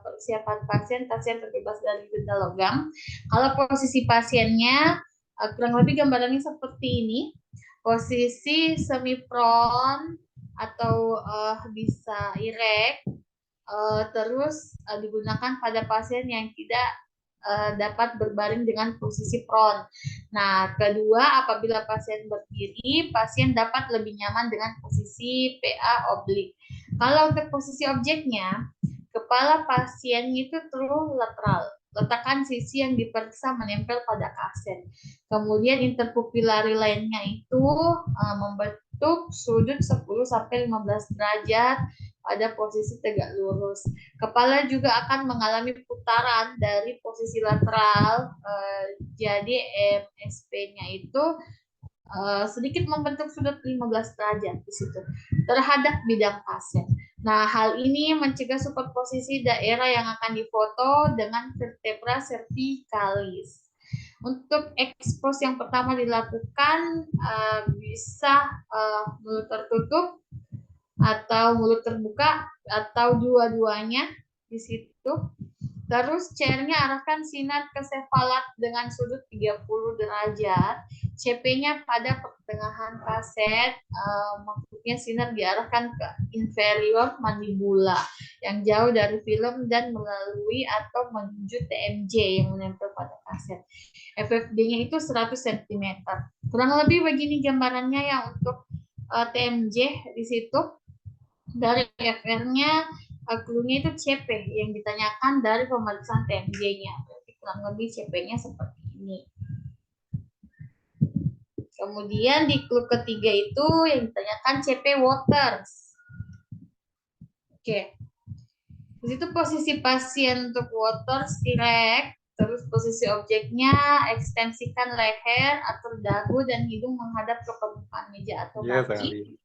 persiapan pasien terbebas dari benda logam. Kalau posisi pasiennya kurang lebih gambarannya seperti ini. Posisi semi prone atau bisa erect, terus digunakan pada pasien yang tidak dapat berbaring dengan posisi prone. Nah, kedua, apabila pasien berdiri, pasien dapat lebih nyaman dengan posisi PA oblik. Kalau untuk posisi objeknya, kepala pasien itu terus lateral. Letakkan sisi yang diperiksa menempel pada kaset. Kemudian interpupillary line-nya itu membentuk sudut 10-15 derajat pada posisi tegak lurus. Kepala juga akan mengalami putaran dari posisi lateral. Jadi MSP-nya itu sedikit membentuk sudut 15 derajat di situ terhadap bidang pasien. Nah, hal ini mencegah superposisi daerah yang akan difoto dengan vertebra cervicalis. Untuk expose yang pertama dilakukan bisa mulut tertutup atau mulut terbuka atau dua-duanya di situ. Terus chairnya arahkan sinar ke sefalat dengan sudut 30 derajat. CP-nya pada pertengahan kaset, maksudnya sinar diarahkan ke inferior mandibula yang jauh dari film dan melalui atau menuju TMJ yang menempel pada kaset. FFD-nya itu 100 cm. Kurang lebih begini gambarannya yang untuk TMJ di situ. Dari FR-nya, clue-nya itu CP yang ditanyakan dari pemeriksaan TMJ-nya. Berarti kurang lebih CP-nya seperti ini. Kemudian di clue ketiga itu yang ditanyakan CP Waters. Oke. Di situ posisi pasien untuk Waters erect, terus posisi objeknya ekstensikan leher, atur dagu dan hidung menghadap ke permukaan meja atau kaki.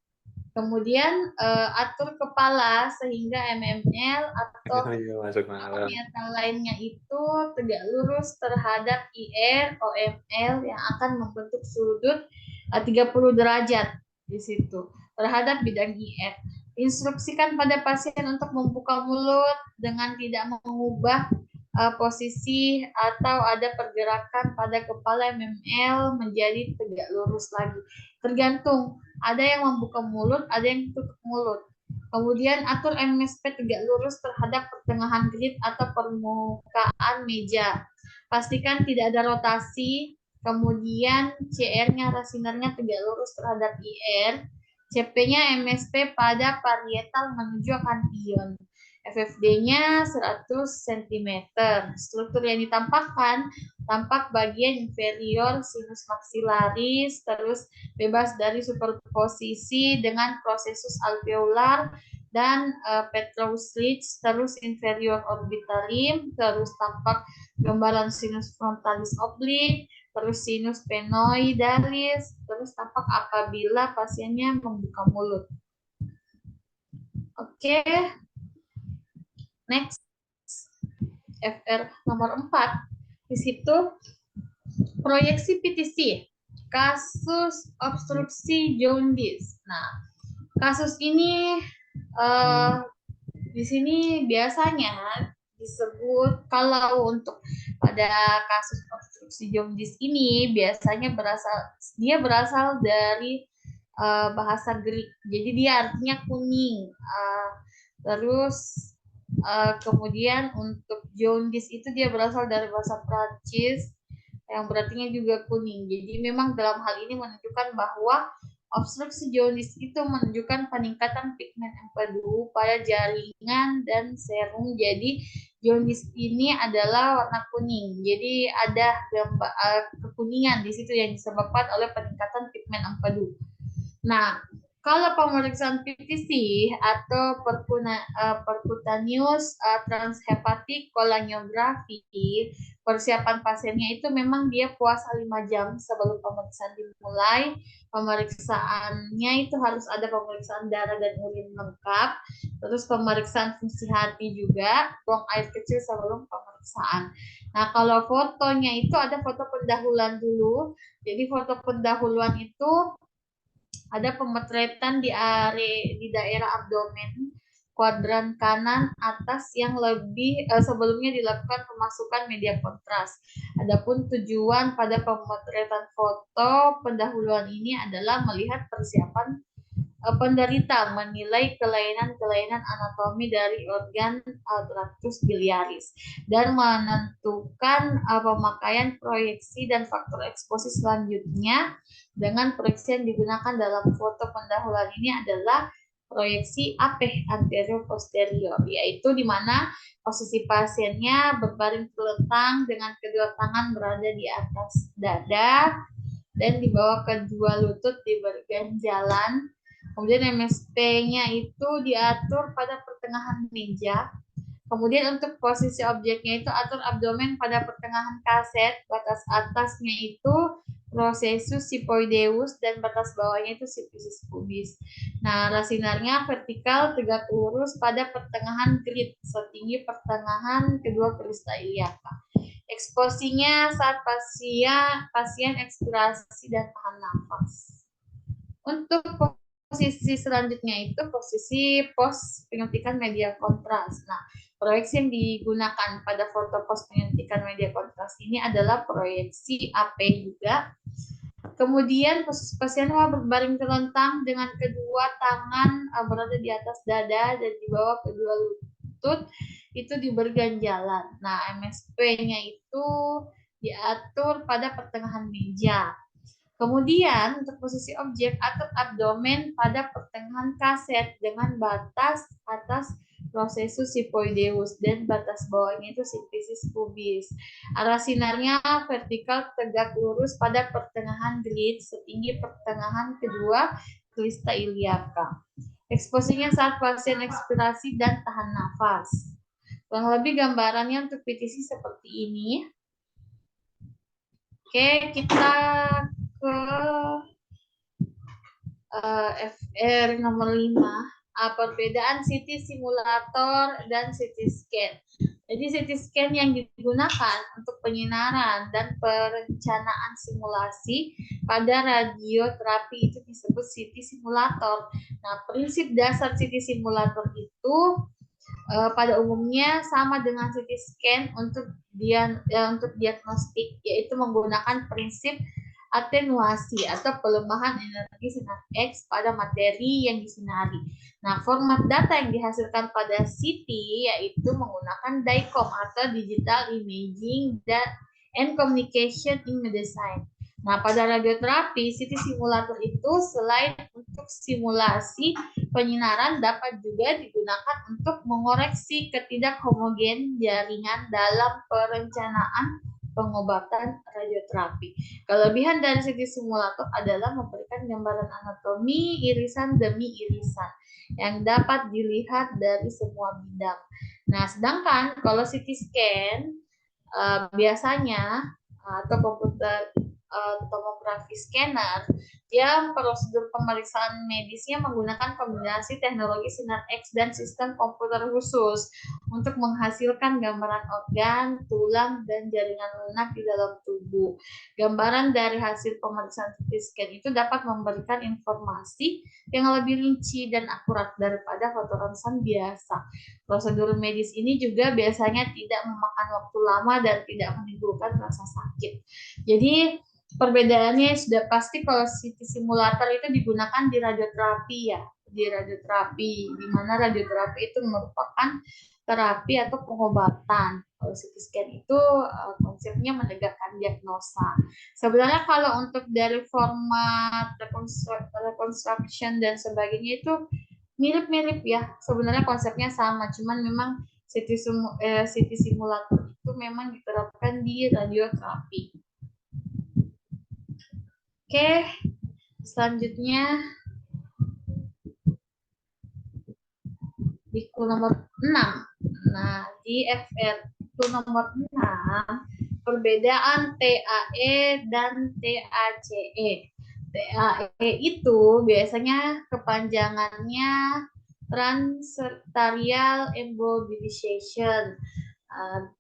Kemudian atur kepala sehingga MML atau penglihatan lainnya itu tegak lurus terhadap IR, OML yang akan membentuk sudut 30 derajat di situ terhadap bidang IR. Instruksikan pada pasien untuk membuka mulut dengan tidak mengubah posisi atau ada pergerakan pada kepala MML menjadi tegak lurus lagi. Tergantung, ada yang membuka mulut, ada yang tutup mulut. Kemudian atur MSP tegak lurus terhadap pertengahan grid atau permukaan meja. Pastikan tidak ada rotasi. Kemudian CR-nya, rasinarnya tegak lurus terhadap IR. CP-nya MSP pada parietal menuju kantion. FFD-nya 100 cm. Struktur yang ditampakkan, tampak bagian inferior sinus maxillaris, terus bebas dari superposisi dengan prosesus alveolar dan petrous ridge, terus inferior orbitarim, terus tampak gambaran sinus frontalis oblik, terus sinus penoidalis, terus tampak apabila pasiennya membuka mulut. Oke. Next, FR nomor 4. Di situ proyeksi PTC, kasus obstruksi jaundice. Nah, kasus ini di sini biasanya disebut, kalau untuk pada kasus obstruksi jaundice ini biasanya berasal dari bahasa Greek. Jadi dia artinya kuning. Terus kemudian untuk jaundice itu dia berasal dari bahasa Prancis yang berartinya juga kuning. Jadi memang dalam hal ini menunjukkan bahwa obstruksi jaundice itu menunjukkan peningkatan pigmen empedu pada jaringan dan serum. Jadi jaundice ini adalah warna kuning. Jadi ada kekuningan di situ yang disebabkan oleh peningkatan pigmen empedu. Nah, kalau pemeriksaan PTC atau percutaneous transhepatic cholangiography, persiapan pasiennya itu memang dia puasa 5 jam sebelum pemeriksaan dimulai. Pemeriksaannya itu harus ada pemeriksaan darah dan urin lengkap, terus pemeriksaan fungsi hati juga, buang air kecil sebelum pemeriksaan. Nah, kalau fotonya itu ada foto pendahuluan dulu. Jadi foto pendahuluan itu ada pemotretan di daerah abdomen, kuadran kanan atas yang lebih sebelumnya dilakukan pemasukan media kontras. Adapun tujuan pada pemotretan foto pendahuluan ini adalah melihat persiapan penderita, menilai kelainan-kelainan anatomi dari organ tractus biliaris, dan menentukan pemakaian proyeksi dan faktor eksposisi selanjutnya. Dengan proyeksi yang digunakan dalam foto pendahuluan ini adalah proyeksi AP anterior posterior, yaitu di mana posisi pasiennya berbaring telentang dengan kedua tangan berada di atas dada dan di bawah kedua lutut di berganjalan. Kemudian MSP-nya itu diatur pada pertengahan meja. Kemudian untuk posisi objeknya itu atur abdomen pada pertengahan kaset, batas atasnya itu processus sipoideus dan batas bawahnya itu sifisis pubis. Nah, rasinarnya vertikal tegak lurus pada pertengahan grid setinggi pertengahan kedua krista iliaka. Eksposinya saat pasien ekspirasi dan tahan nafas. Untuk posisi selanjutnya itu posisi pos penyuntikan media kontras. Nah, proyeksi yang digunakan pada foto pos penyuntikan media kontras ini adalah proyeksi AP juga. Kemudian posisi pasien berbaring telentang dengan kedua tangan berada di atas dada dan di bawah kedua lutut itu di berganjalan. Nah, MSP-nya itu diatur pada pertengahan meja. Kemudian untuk posisi objek atur abdomen pada pertengahan kaset dengan batas atas processus sipoideus dan batas bawahnya itu sifisis pubis. Arah sinarnya vertikal tegak lurus pada pertengahan grid setinggi pertengahan kedua krista iliaka. Eksposinya saat pasien ekspirasi dan tahan nafas. Kurang lebih gambarannya untuk PTC seperti ini. Oke, kita ke FR nomor 5, perbedaan CT simulator dan CT scan. Jadi CT scan yang digunakan untuk penyinaran dan perencanaan simulasi pada radioterapi itu disebut CT simulator. Nah, prinsip dasar CT simulator itu pada umumnya sama dengan CT scan untuk diagnostik, yaitu menggunakan prinsip atenuasi atau pelemahan energi sinar X pada materi yang disinari. Nah, format data yang dihasilkan pada CT yaitu menggunakan DICOM atau Digital Imaging and Communication in Medicine. Nah, pada radioterapi, CT simulator itu selain untuk simulasi penyinaran dapat juga digunakan untuk mengoreksi ketidakhomogen jaringan dalam perencanaan pengobatan radioterapi. Kelebihan dari CT simulator adalah memberikan gambaran anatomi irisan demi irisan yang dapat dilihat dari semua bidang. Nah, sedangkan kalau CT scan biasanya atau komputer tomografi scanner, yang prosedur pemeriksaan medisnya menggunakan kombinasi teknologi sinar X dan sistem komputer khusus untuk menghasilkan gambaran organ, tulang, dan jaringan lunak di dalam tubuh. Gambaran dari hasil pemeriksaan CT scan itu dapat memberikan informasi yang lebih rinci dan akurat daripada foto ronsen biasa. Prosedur medis ini juga biasanya tidak memakan waktu lama dan tidak menimbulkan rasa sakit. Jadi perbedaannya sudah pasti kalau CT simulator itu digunakan di radioterapi ya, di radioterapi, di mana radioterapi itu merupakan terapi atau pengobatan. Kalau CT scan itu konsepnya menegakkan diagnosa. Sebenarnya kalau untuk dari format reconstruction dan sebagainya itu mirip-mirip ya, sebenarnya konsepnya sama, cuman memang CT simulator itu memang diterapkan di radioterapi. Oke, selanjutnya di nomor 6. Nah, di FR nomor 6, perbedaan TAE dan TACE. TAE itu biasanya kepanjangannya transarterial embolisation.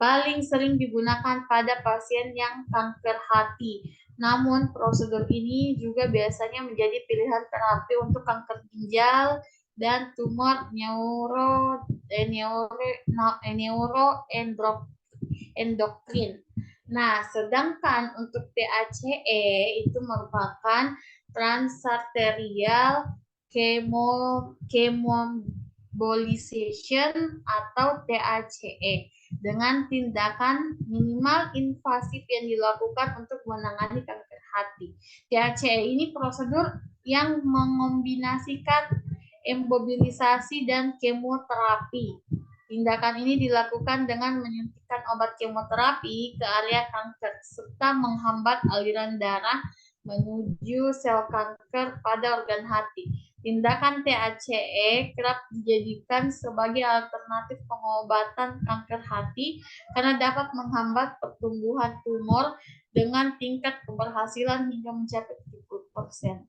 Paling sering digunakan pada pasien yang kanker hati. Namun, prosedur ini juga biasanya menjadi pilihan terapi untuk kanker ginjal, dan tumor neuroendokrin. Nah, sedangkan untuk THCE itu merupakan transarterial chemoembolization atau THCE dengan tindakan minimal invasif yang dilakukan untuk menangani kanker hati. THCE ini prosedur yang mengombinasikan embobilisasi dan kemoterapi. Tindakan ini dilakukan dengan menyuntikkan obat kemoterapi ke area kanker serta menghambat aliran darah menuju sel kanker pada organ hati. Tindakan THCE kerap dijadikan sebagai alternatif pengobatan kanker hati karena dapat menghambat pertumbuhan tumor dengan tingkat keberhasilan hingga mencapai 70%.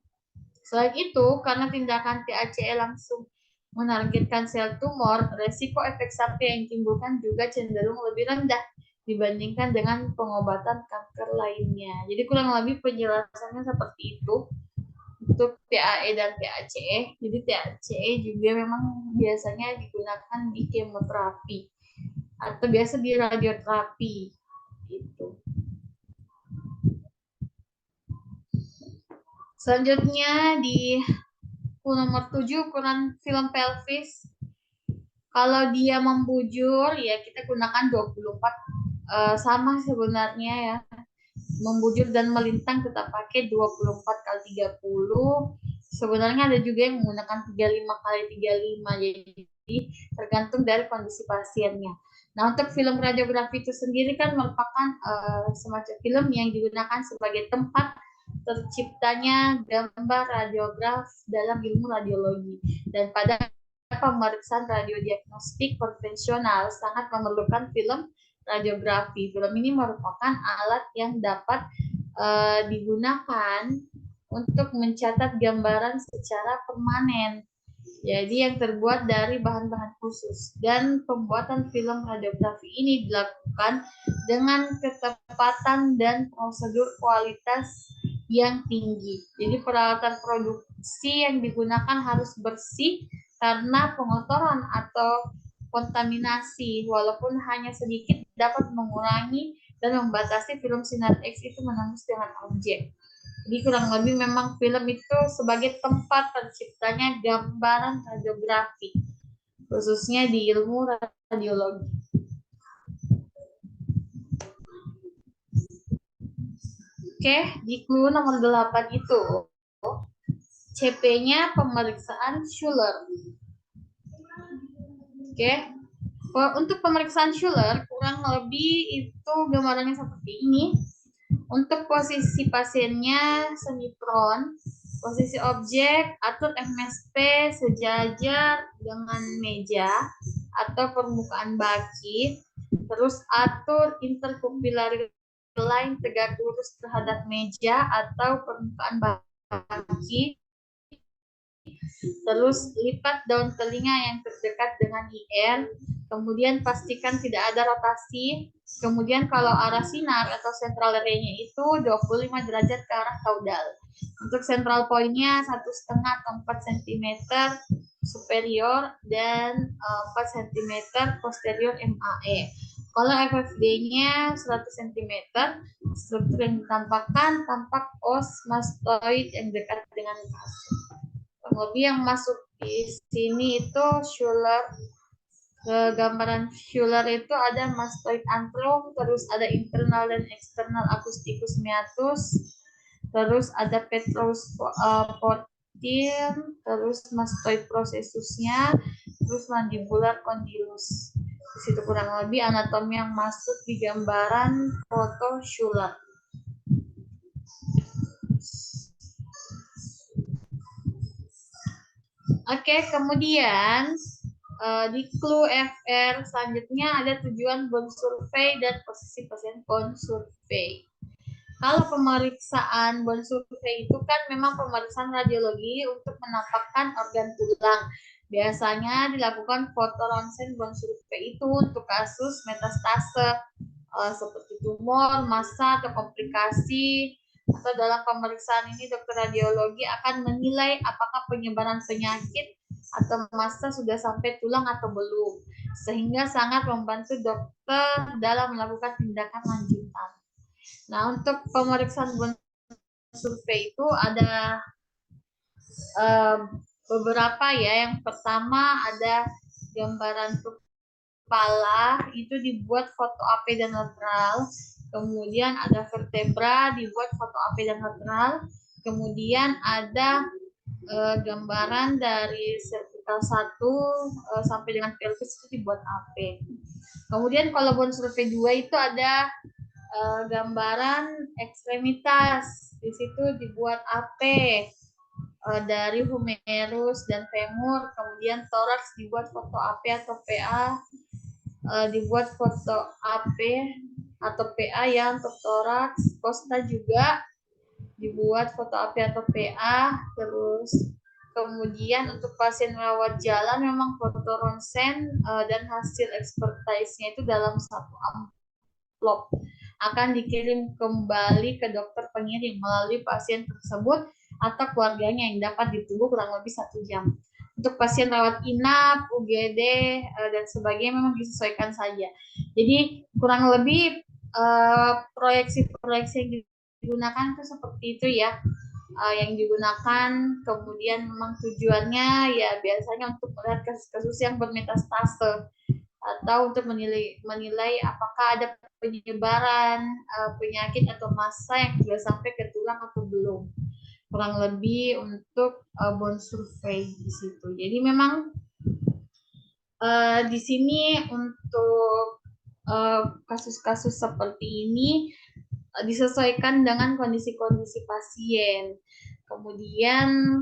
Selain itu, karena tindakan THCE langsung menargetkan sel tumor, resiko efek samping yang ditimbulkan juga cenderung lebih rendah dibandingkan dengan pengobatan kanker lainnya. Jadi kurang lebih penjelasannya seperti itu untuk TAE dan THCE. Jadi THCE juga memang biasanya digunakan di kemoterapi atau biasa di radioterapi gitu. Selanjutnya di nomor 7 ukuran film pelvis. Kalau dia membujur ya kita gunakan 24 sama sebenarnya ya. Membujur dan melintang kita pakai 24 kali 30. Sebenarnya ada juga yang menggunakan 35 kali 35. Jadi tergantung dari kondisi pasiennya. Nah, untuk film radiografi itu sendiri kan merupakan semacam film yang digunakan sebagai tempat terciptanya gambar radiograf dalam ilmu radiologi. Dan pada pemeriksaan radiodiagnostik konvensional sangat memerlukan film radiografi. Film ini merupakan alat yang dapat digunakan untuk mencatat gambaran secara permanen. Jadi yang terbuat dari bahan-bahan khusus. Dan pembuatan film radiografi ini dilakukan dengan ketepatan dan prosedur kualitas yang tinggi. Jadi peralatan produksi yang digunakan harus bersih karena pengotoran atau kontaminasi walaupun hanya sedikit dapat mengurangi dan membatasi film sinar X itu menembus dengan objek. Jadi kurang lebih memang film itu sebagai tempat terciptanya gambaran radiografi, khususnya di ilmu radiologi. Oke, di clue nomor 8 itu CP-nya pemeriksaan Schuler. Oke, untuk pemeriksaan Schuler kurang lebih itu gambarannya seperti ini. Untuk posisi pasiennya semipron, posisi objek atur MSP sejajar dengan meja atau permukaan baki, terus atur interpupillary line tegak lurus terhadap meja atau permukaan baki, terus lipat daun telinga yang terdekat dengan IR, kemudian pastikan tidak ada rotasi, kemudian kalau arah sinar atau central ray-nya itu 25 derajat ke arah caudal. Untuk central point-nya 1,5 atau 4 cm superior dan 4 cm posterior MAE. Kalau FFD-nya 100 cm, struktur yang ditampakkan tampak os mastoid yang dekat dengan kasur. Lebih yang masuk di sini itu Schuler. Gambaran Schuler itu ada mastoid antrum, terus ada internal dan eksternal acousticus meatus, terus ada petrous portin, terus mastoid processusnya, terus mandibular condylus. Di situ kurang lebih anatomi yang masuk di gambaran foto Schuler. Oke, kemudian di clue FR selanjutnya ada tujuan bone survey dan posisi pasien bone survey. Kalau pemeriksaan bone survey itu kan memang pemeriksaan radiologi untuk menampakkan organ tulang. Biasanya dilakukan foto ronsen bone survey itu untuk kasus metastase seperti tumor, massa atau komplikasi atau dalam pemeriksaan ini dokter radiologi akan menilai apakah penyebaran penyakit atau massa sudah sampai tulang atau belum, sehingga sangat membantu dokter dalam melakukan tindakan lanjutan. Nah, untuk pemeriksaan bone survei itu ada beberapa ya. Yang pertama ada gambaran kepala, itu dibuat foto AP dan lateral. Kemudian ada vertebra, dibuat foto AP dan lateral. Kemudian ada gambaran dari cervical 1 sampai dengan pelvis itu dibuat AP. Kemudian kalau bone survey 2 itu ada gambaran ekstremitas. Di situ dibuat AP dari humerus dan femur. Kemudian toraks dibuat foto AP atau PA, dibuat foto AP atau PA ya untuk toraks. Kosta juga dibuat foto AP atau PA. Terus kemudian untuk pasien rawat jalan memang foto ronsen dan hasil ekspertisnya itu dalam satu amplop akan dikirim kembali ke dokter pengirim melalui pasien tersebut atau keluarganya yang dapat ditunggu kurang lebih 1 jam. Untuk pasien rawat inap, UGD, dan sebagainya memang disesuaikan saja. Jadi kurang lebih proyeksi-proyeksi yang digunakan itu seperti itu ya. Yang digunakan, kemudian memang tujuannya ya biasanya untuk melihat kasus-kasus yang bermetastase atau untuk menilai apakah ada penyebaran penyakit atau massa yang sudah sampai ke tulang atau belum. Kurang lebih untuk bone survey di situ. Jadi memang di sini untuk kasus-kasus seperti ini disesuaikan dengan kondisi-kondisi pasien. Kemudian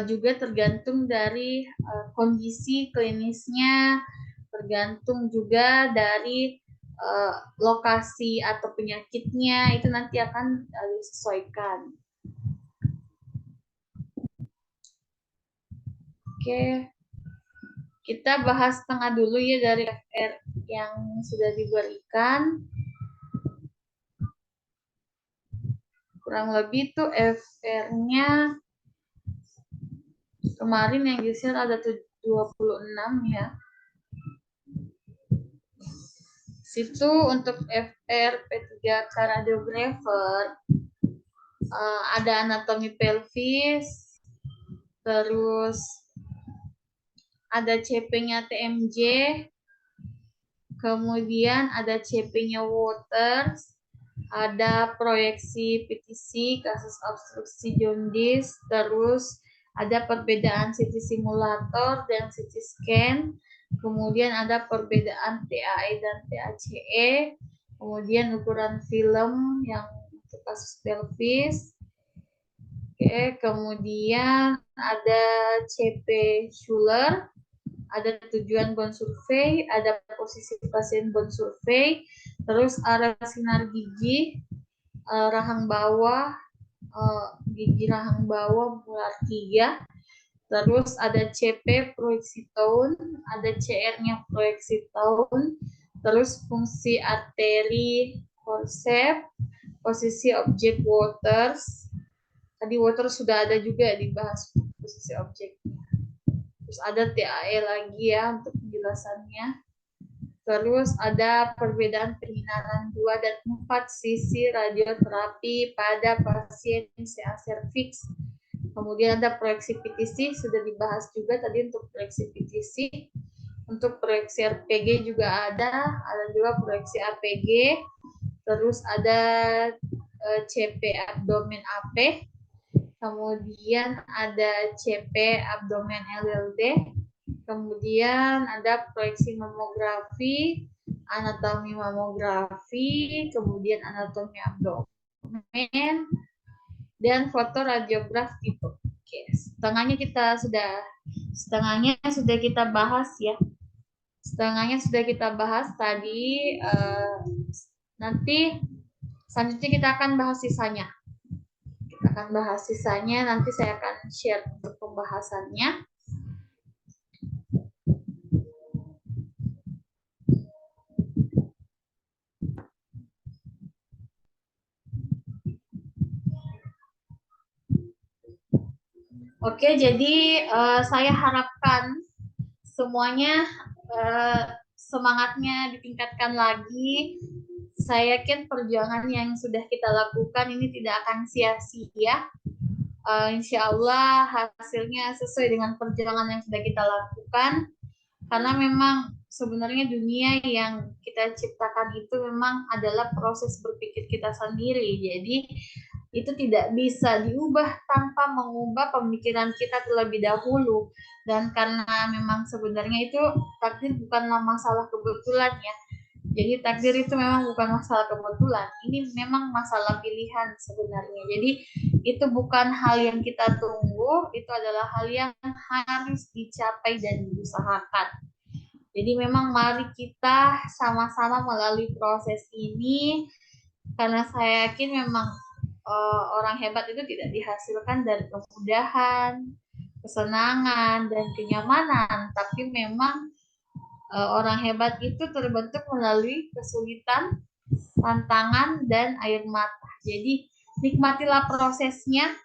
juga tergantung dari kondisi klinisnya, tergantung juga dari lokasi atau penyakitnya, itu nanti akan disesuaikan. Oke, kita bahas setengah dulu ya dari FR yang sudah diberikan. Kurang lebih tuh FR-nya kemarin yang di-share ada 26 ya. Situ untuk FR P3 Cardiographer ada anatomi pelvis, terus ada CP-nya TMJ, kemudian ada CP-nya Waters, ada proyeksi PTC, kasus obstruksi jaundice, terus ada perbedaan CT simulator dan CT scan, kemudian ada perbedaan TAE dan TACE, kemudian ukuran film yang untuk kasus pelvis. Oke, kemudian ada CP Schuler, ada tujuan bone survey, ada posisi pasien bone survey, terus area sinar gigi, rahang bawah, gigi rahang bawah molar 3, terus ada CP proyeksi tone, ada CR-nya proyeksi tone, terus fungsi arteri forceps, posisi objek Waters. Tadi Waters sudah ada juga dibahas posisi objeknya. Terus ada TAE lagi ya untuk penjelasannya. Terus ada perbedaan penyinaran 2 dan 4 sisi radioterapi pada pasien CA cervix. Kemudian ada proyeksi PTC, sudah dibahas juga tadi untuk proyeksi PTC. Untuk proyeksi RPG juga ada juga proyeksi APG. Terus ada CP abdomen AP. Kemudian ada CP abdomen LLD, kemudian ada proyeksi mamografi, anatomi mamografi, kemudian anatomi abdomen, dan foto radiograf gitu. Oke, setengahnya sudah kita bahas ya. Setengahnya sudah kita bahas tadi. Nanti selanjutnya kita akan bahas sisanya. Nanti saya akan share untuk pembahasannya. Oke, jadi saya harapkan semuanya semangatnya ditingkatkan lagi. Saya yakin perjuangan yang sudah kita lakukan ini tidak akan sia-sia. Insya Allah hasilnya sesuai dengan perjuangan yang sudah kita lakukan. Karena memang sebenarnya dunia yang kita ciptakan itu memang adalah proses berpikir kita sendiri. Jadi itu tidak bisa diubah tanpa mengubah pemikiran kita terlebih dahulu. Dan karena memang sebenarnya itu takdir bukanlah masalah kebetulan ya. Jadi takdir itu memang bukan masalah kebetulan. Ini memang masalah pilihan sebenarnya. Jadi itu bukan hal yang kita tunggu, itu adalah hal yang harus dicapai dan diusahakan. Jadi memang mari kita sama-sama melalui proses ini, karena saya yakin memang orang hebat itu tidak dihasilkan dari kemudahan, kesenangan, dan kenyamanan, tapi memang orang hebat itu terbentuk melalui kesulitan, tantangan, dan air mata. Jadi nikmatilah prosesnya,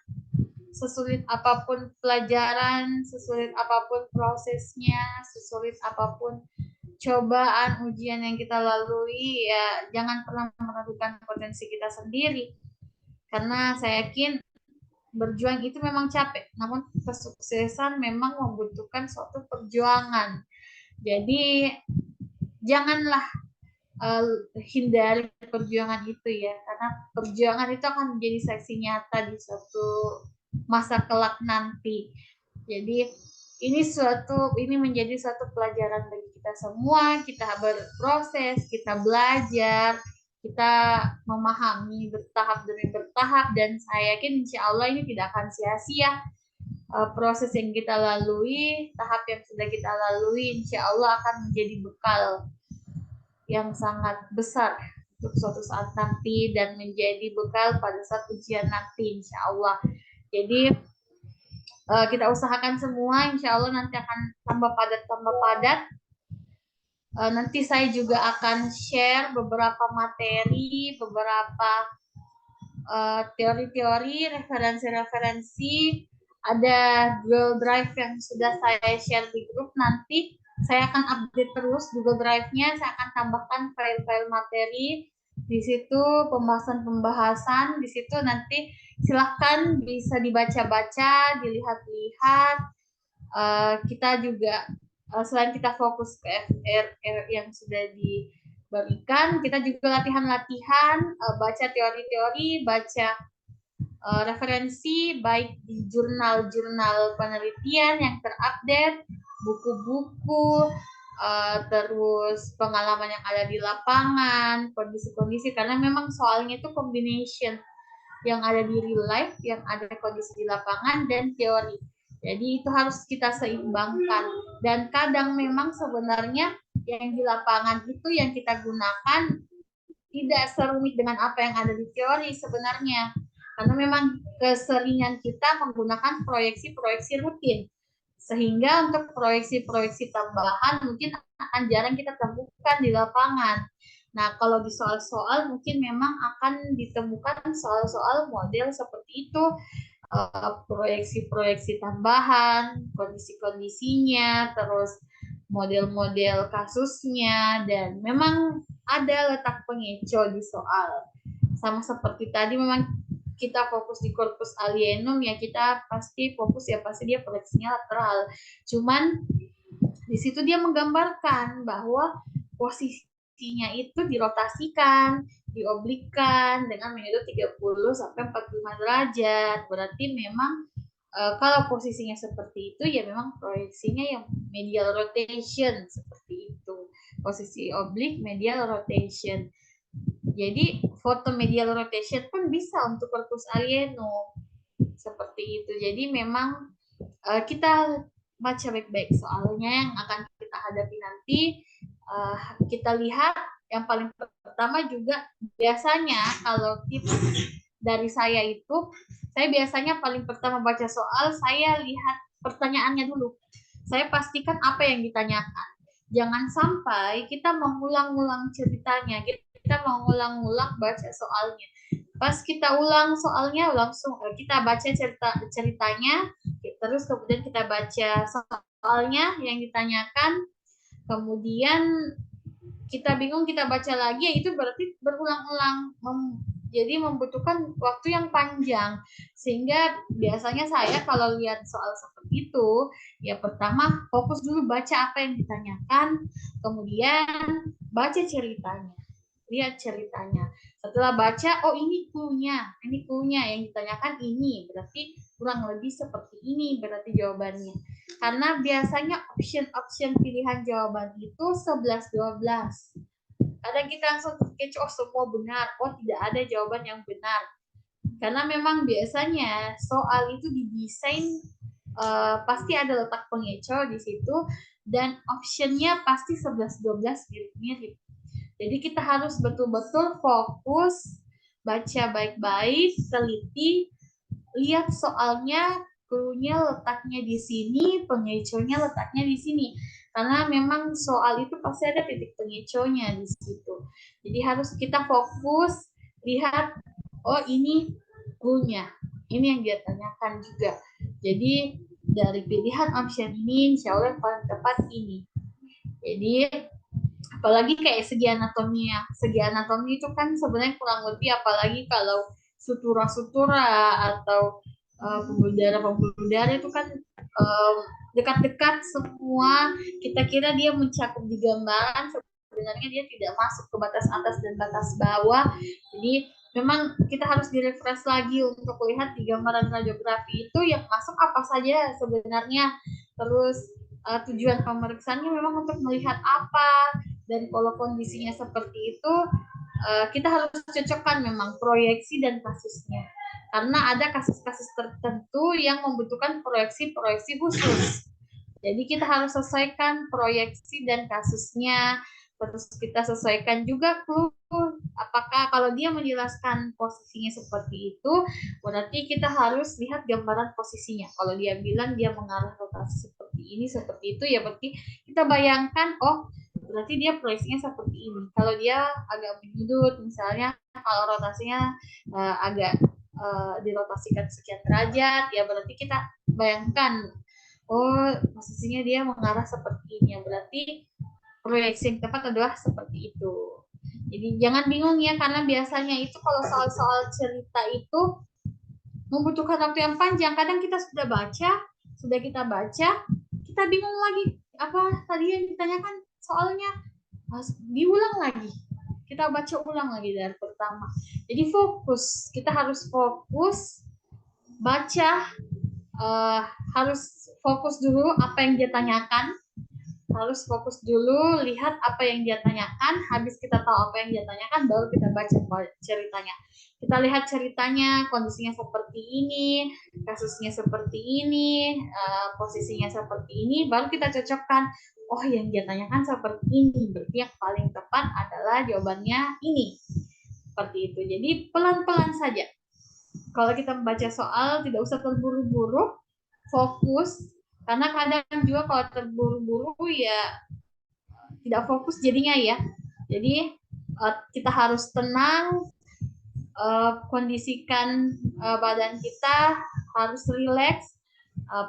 sesulit apapun pelajaran, sesulit apapun prosesnya, sesulit apapun cobaan, ujian yang kita lalui, ya jangan pernah meragukan potensi kita sendiri. Karena saya yakin berjuang itu memang capek, namun kesuksesan memang membutuhkan suatu perjuangan. Jadi janganlah hindari perjuangan itu ya, karena perjuangan itu akan menjadi saksi nyata di suatu masa kelak nanti. Jadi ini menjadi suatu pelajaran bagi kita semua. Kita berproses, kita belajar, kita memahami bertahap demi bertahap, dan saya yakin insya Allah ini tidak akan sia-sia. Proses yang kita lalui, tahap yang sudah kita lalui, insya Allah akan menjadi bekal yang sangat besar untuk suatu saat nanti, dan menjadi bekal pada saat ujian nanti, insya Allah. Jadi kita usahakan semua, insya Allah nanti akan tambah padat. Nanti saya juga akan share beberapa materi, beberapa teori-teori, referensi-referensi. Ada Google Drive yang sudah saya share di grup. Nanti saya akan update terus Google Drive-nya. Saya akan tambahkan file-file materi di situ, pembahasan-pembahasan di situ. Nanti silahkan bisa dibaca-baca, dilihat-lihat. Kita juga selain kita fokus ke FR yang sudah diberikan, kita juga latihan-latihan, baca teori-teori, baca referensi baik di jurnal-jurnal penelitian yang terupdate, buku-buku, terus pengalaman yang ada di lapangan, kondisi-kondisi, karena memang soalnya itu combination yang ada di real life, yang ada kondisi di lapangan, dan teori. Jadi itu harus kita seimbangkan. Dan kadang memang sebenarnya yang di lapangan itu yang kita gunakan tidak serumit dengan apa yang ada di teori sebenarnya. Karena memang keseringan kita menggunakan proyeksi-proyeksi rutin. Sehingga untuk proyeksi-proyeksi tambahan mungkin akan jarang kita temukan di lapangan. Nah, kalau di soal-soal mungkin memang akan ditemukan soal-soal model seperti itu, proyeksi-proyeksi tambahan, kondisi-kondisinya, terus model-model kasusnya, dan memang ada letak pengeco di soal. Sama seperti tadi, memang kita fokus di corpus alienum, ya kita pasti fokus ya pasti dia proyeksinya lateral. Cuman di situ dia menggambarkan bahwa posisinya itu dirotasikan, dioblikkan dengan metode 30 sampai 45 derajat. Berarti memang kalau posisinya seperti itu ya memang proyeksinya yang medial rotation seperti itu. Posisi oblik medial rotation. Jadi foto medial rotation pun bisa untuk corpus alienum seperti itu. Jadi memang kita baca baik-baik soalnya yang akan kita hadapi nanti. Kita lihat yang paling pertama juga biasanya kalau tips dari saya itu, saya biasanya paling pertama baca soal, saya lihat pertanyaannya dulu. Saya pastikan apa yang ditanyakan. Jangan sampai kita mengulang-ulang ceritanya, kita mengulang-ulang baca soalnya. Pas kita ulang soalnya, langsung kita baca ceritanya, Terus kemudian kita baca soalnya yang ditanyakan, kemudian kita bingung, kita baca lagi, ya itu berarti berulang-ulang, jadi membutuhkan waktu yang panjang. Sehingga biasanya saya kalau lihat soal seperti itu, ya pertama fokus dulu baca apa yang ditanyakan, kemudian baca ceritanya, lihat ceritanya. Setelah baca, oh ini clue-nya yang ditanyakan ini, berarti kurang lebih seperti ini berarti jawabannya. Karena biasanya option pilihan jawaban itu 11-12. Kadang kita langsung terkecoh, oh semua benar, oh tidak ada jawaban yang benar. Karena memang biasanya soal itu didesain pasti ada letak pengecoh di situ, dan optionnya pasti 11-12 mirip-mirip. Jadi kita harus betul-betul fokus, baca baik-baik, teliti, lihat soalnya, clue-nya letaknya di sini, pengecohnya letaknya di sini. Karena memang soal itu pasti ada titik pengecohnya di situ. Jadi harus kita fokus, lihat, oh ini clue-nya, ini yang dia tanyakan juga. Jadi dari pilihan option ini, insya Allah yang paling tepat ini. Jadi apalagi kayak segi anatomi itu kan sebenarnya kurang lebih, apalagi kalau sutura-sutura atau pembuluh darah itu kan dekat-dekat semua, kita kira dia mencakup di gambaran, sebenarnya dia tidak masuk ke batas atas dan batas bawah. Jadi memang kita harus direfresh lagi untuk lihat di gambaran radiografi itu yang masuk apa saja sebenarnya. Terus tujuan pemeriksaannya memang untuk melihat apa, dan kalau kondisinya seperti itu, kita harus cocokkan memang proyeksi dan kasusnya. Karena ada kasus-kasus tertentu yang membutuhkan proyeksi-proyeksi khusus. Jadi kita harus sesuaikan proyeksi dan kasusnya. Terus kita sesuaikan juga clue. Apakah kalau dia menjelaskan posisinya seperti itu, berarti kita harus lihat gambaran posisinya. Kalau dia bilang dia mengarah rotasi seperti itu, ya berarti kita bayangkan, oh berarti dia proyeksinya seperti ini. Kalau dia agak menyudut, misalnya kalau rotasinya agak dirotasikan sekian derajat, ya berarti kita bayangkan, oh posisinya dia mengarah seperti ini, ya berarti proyeksi yang tepat adalah seperti itu. Jadi jangan bingung ya, karena biasanya itu kalau soal-soal cerita itu membutuhkan waktu yang panjang. Kadang kita sudah kita baca, kita bingung lagi apa tadi yang ditanyakan soalnya, diulang lagi, kita baca ulang lagi dari pertama. Jadi fokus, kita harus fokus baca, harus fokus dulu apa yang dia tanyakan, harus fokus dulu lihat apa yang dia tanyakan. Habis kita tahu apa yang dia tanyakan, baru kita baca ceritanya. Kita lihat ceritanya, kondisinya seperti ini, kasusnya seperti ini, posisinya seperti ini, baru kita cocokkan, oh yang dia tanyakan seperti ini, berarti yang paling tepat adalah jawabannya ini. Seperti itu. Jadi pelan-pelan saja. Kalau kita membaca soal, tidak usah terburu-buru, fokus. Karena kadang juga kalau terburu-buru ya tidak fokus jadinya ya. Jadi kita harus tenang, kondisikan badan kita, harus rileks,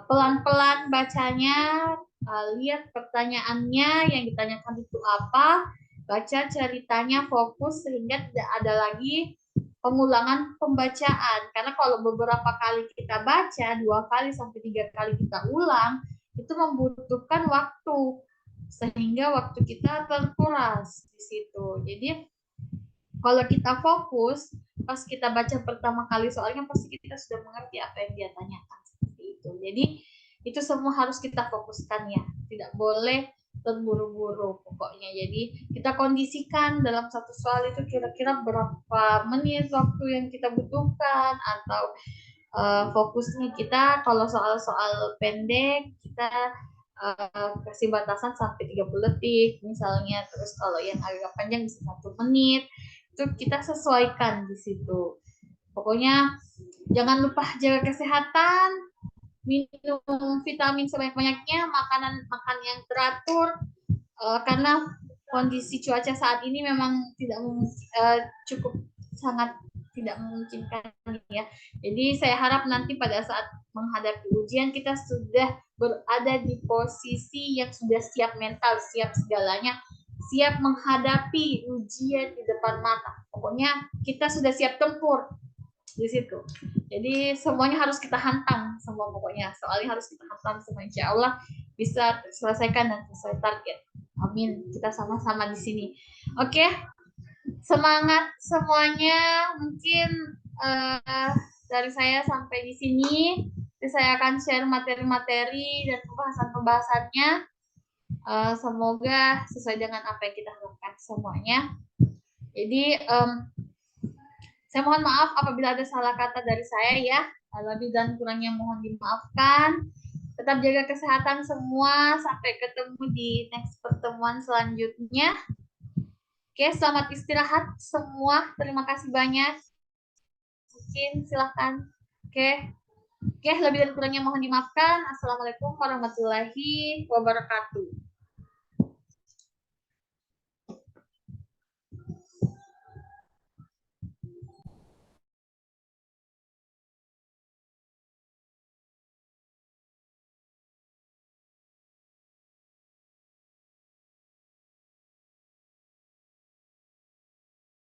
pelan-pelan bacanya, lihat pertanyaannya yang ditanyakan itu apa, baca ceritanya, fokus sehingga tidak ada lagi pengulangan pembacaan. Karena kalau beberapa kali kita baca, 2 kali sampai 3 kali kita ulang, itu membutuhkan waktu, sehingga waktu kita terkuras di situ. Jadi kalau kita fokus, pas kita baca pertama kali soalnya pasti kita sudah mengerti apa yang dia tanyakan, seperti itu. Jadi itu semua harus kita fokuskan ya, tidak boleh terburu-buru pokoknya. Jadi kita kondisikan dalam satu soal itu kira-kira berapa menit waktu yang kita butuhkan, atau fokusnya kita kalau soal-soal pendek kita kasih batasan sampai 30 detik misalnya. Terus kalau yang agak panjang bisa 1 menit. Itu kita sesuaikan di situ. Pokoknya jangan lupa jaga kesehatan, minum vitamin sebanyak-banyaknya, makan yang teratur, karena kondisi cuaca saat ini memang tidak cukup sangat tidak memungkinkan ya. Jadi saya harap nanti pada saat menghadapi ujian kita sudah berada di posisi yang sudah siap mental, siap segalanya, siap menghadapi ujian di depan mata. Pokoknya kita sudah siap tempur di situ. Jadi semuanya harus kita hantam semua pokoknya. Soalnya harus kita hantam semua, insya Allah bisa selesaikan dan sesuai target. Amin. Kita sama-sama di sini. Oke, semangat semuanya. Mungkin dari saya sampai di sini. Saya akan share materi-materi dan pembahasan-pembahasannya. Semoga sesuai dengan apa yang kita harapkan semuanya. Jadi saya mohon maaf apabila ada salah kata dari saya ya. Lebih dan kurangnya mohon dimaafkan. Tetap jaga kesehatan semua. Sampai ketemu di next pertemuan selanjutnya. Oke, selamat istirahat semua. Terima kasih banyak. Mungkin silahkan. Oke, lebih dan kurangnya mohon dimaafkan. Assalamualaikum warahmatullahi wabarakatuh.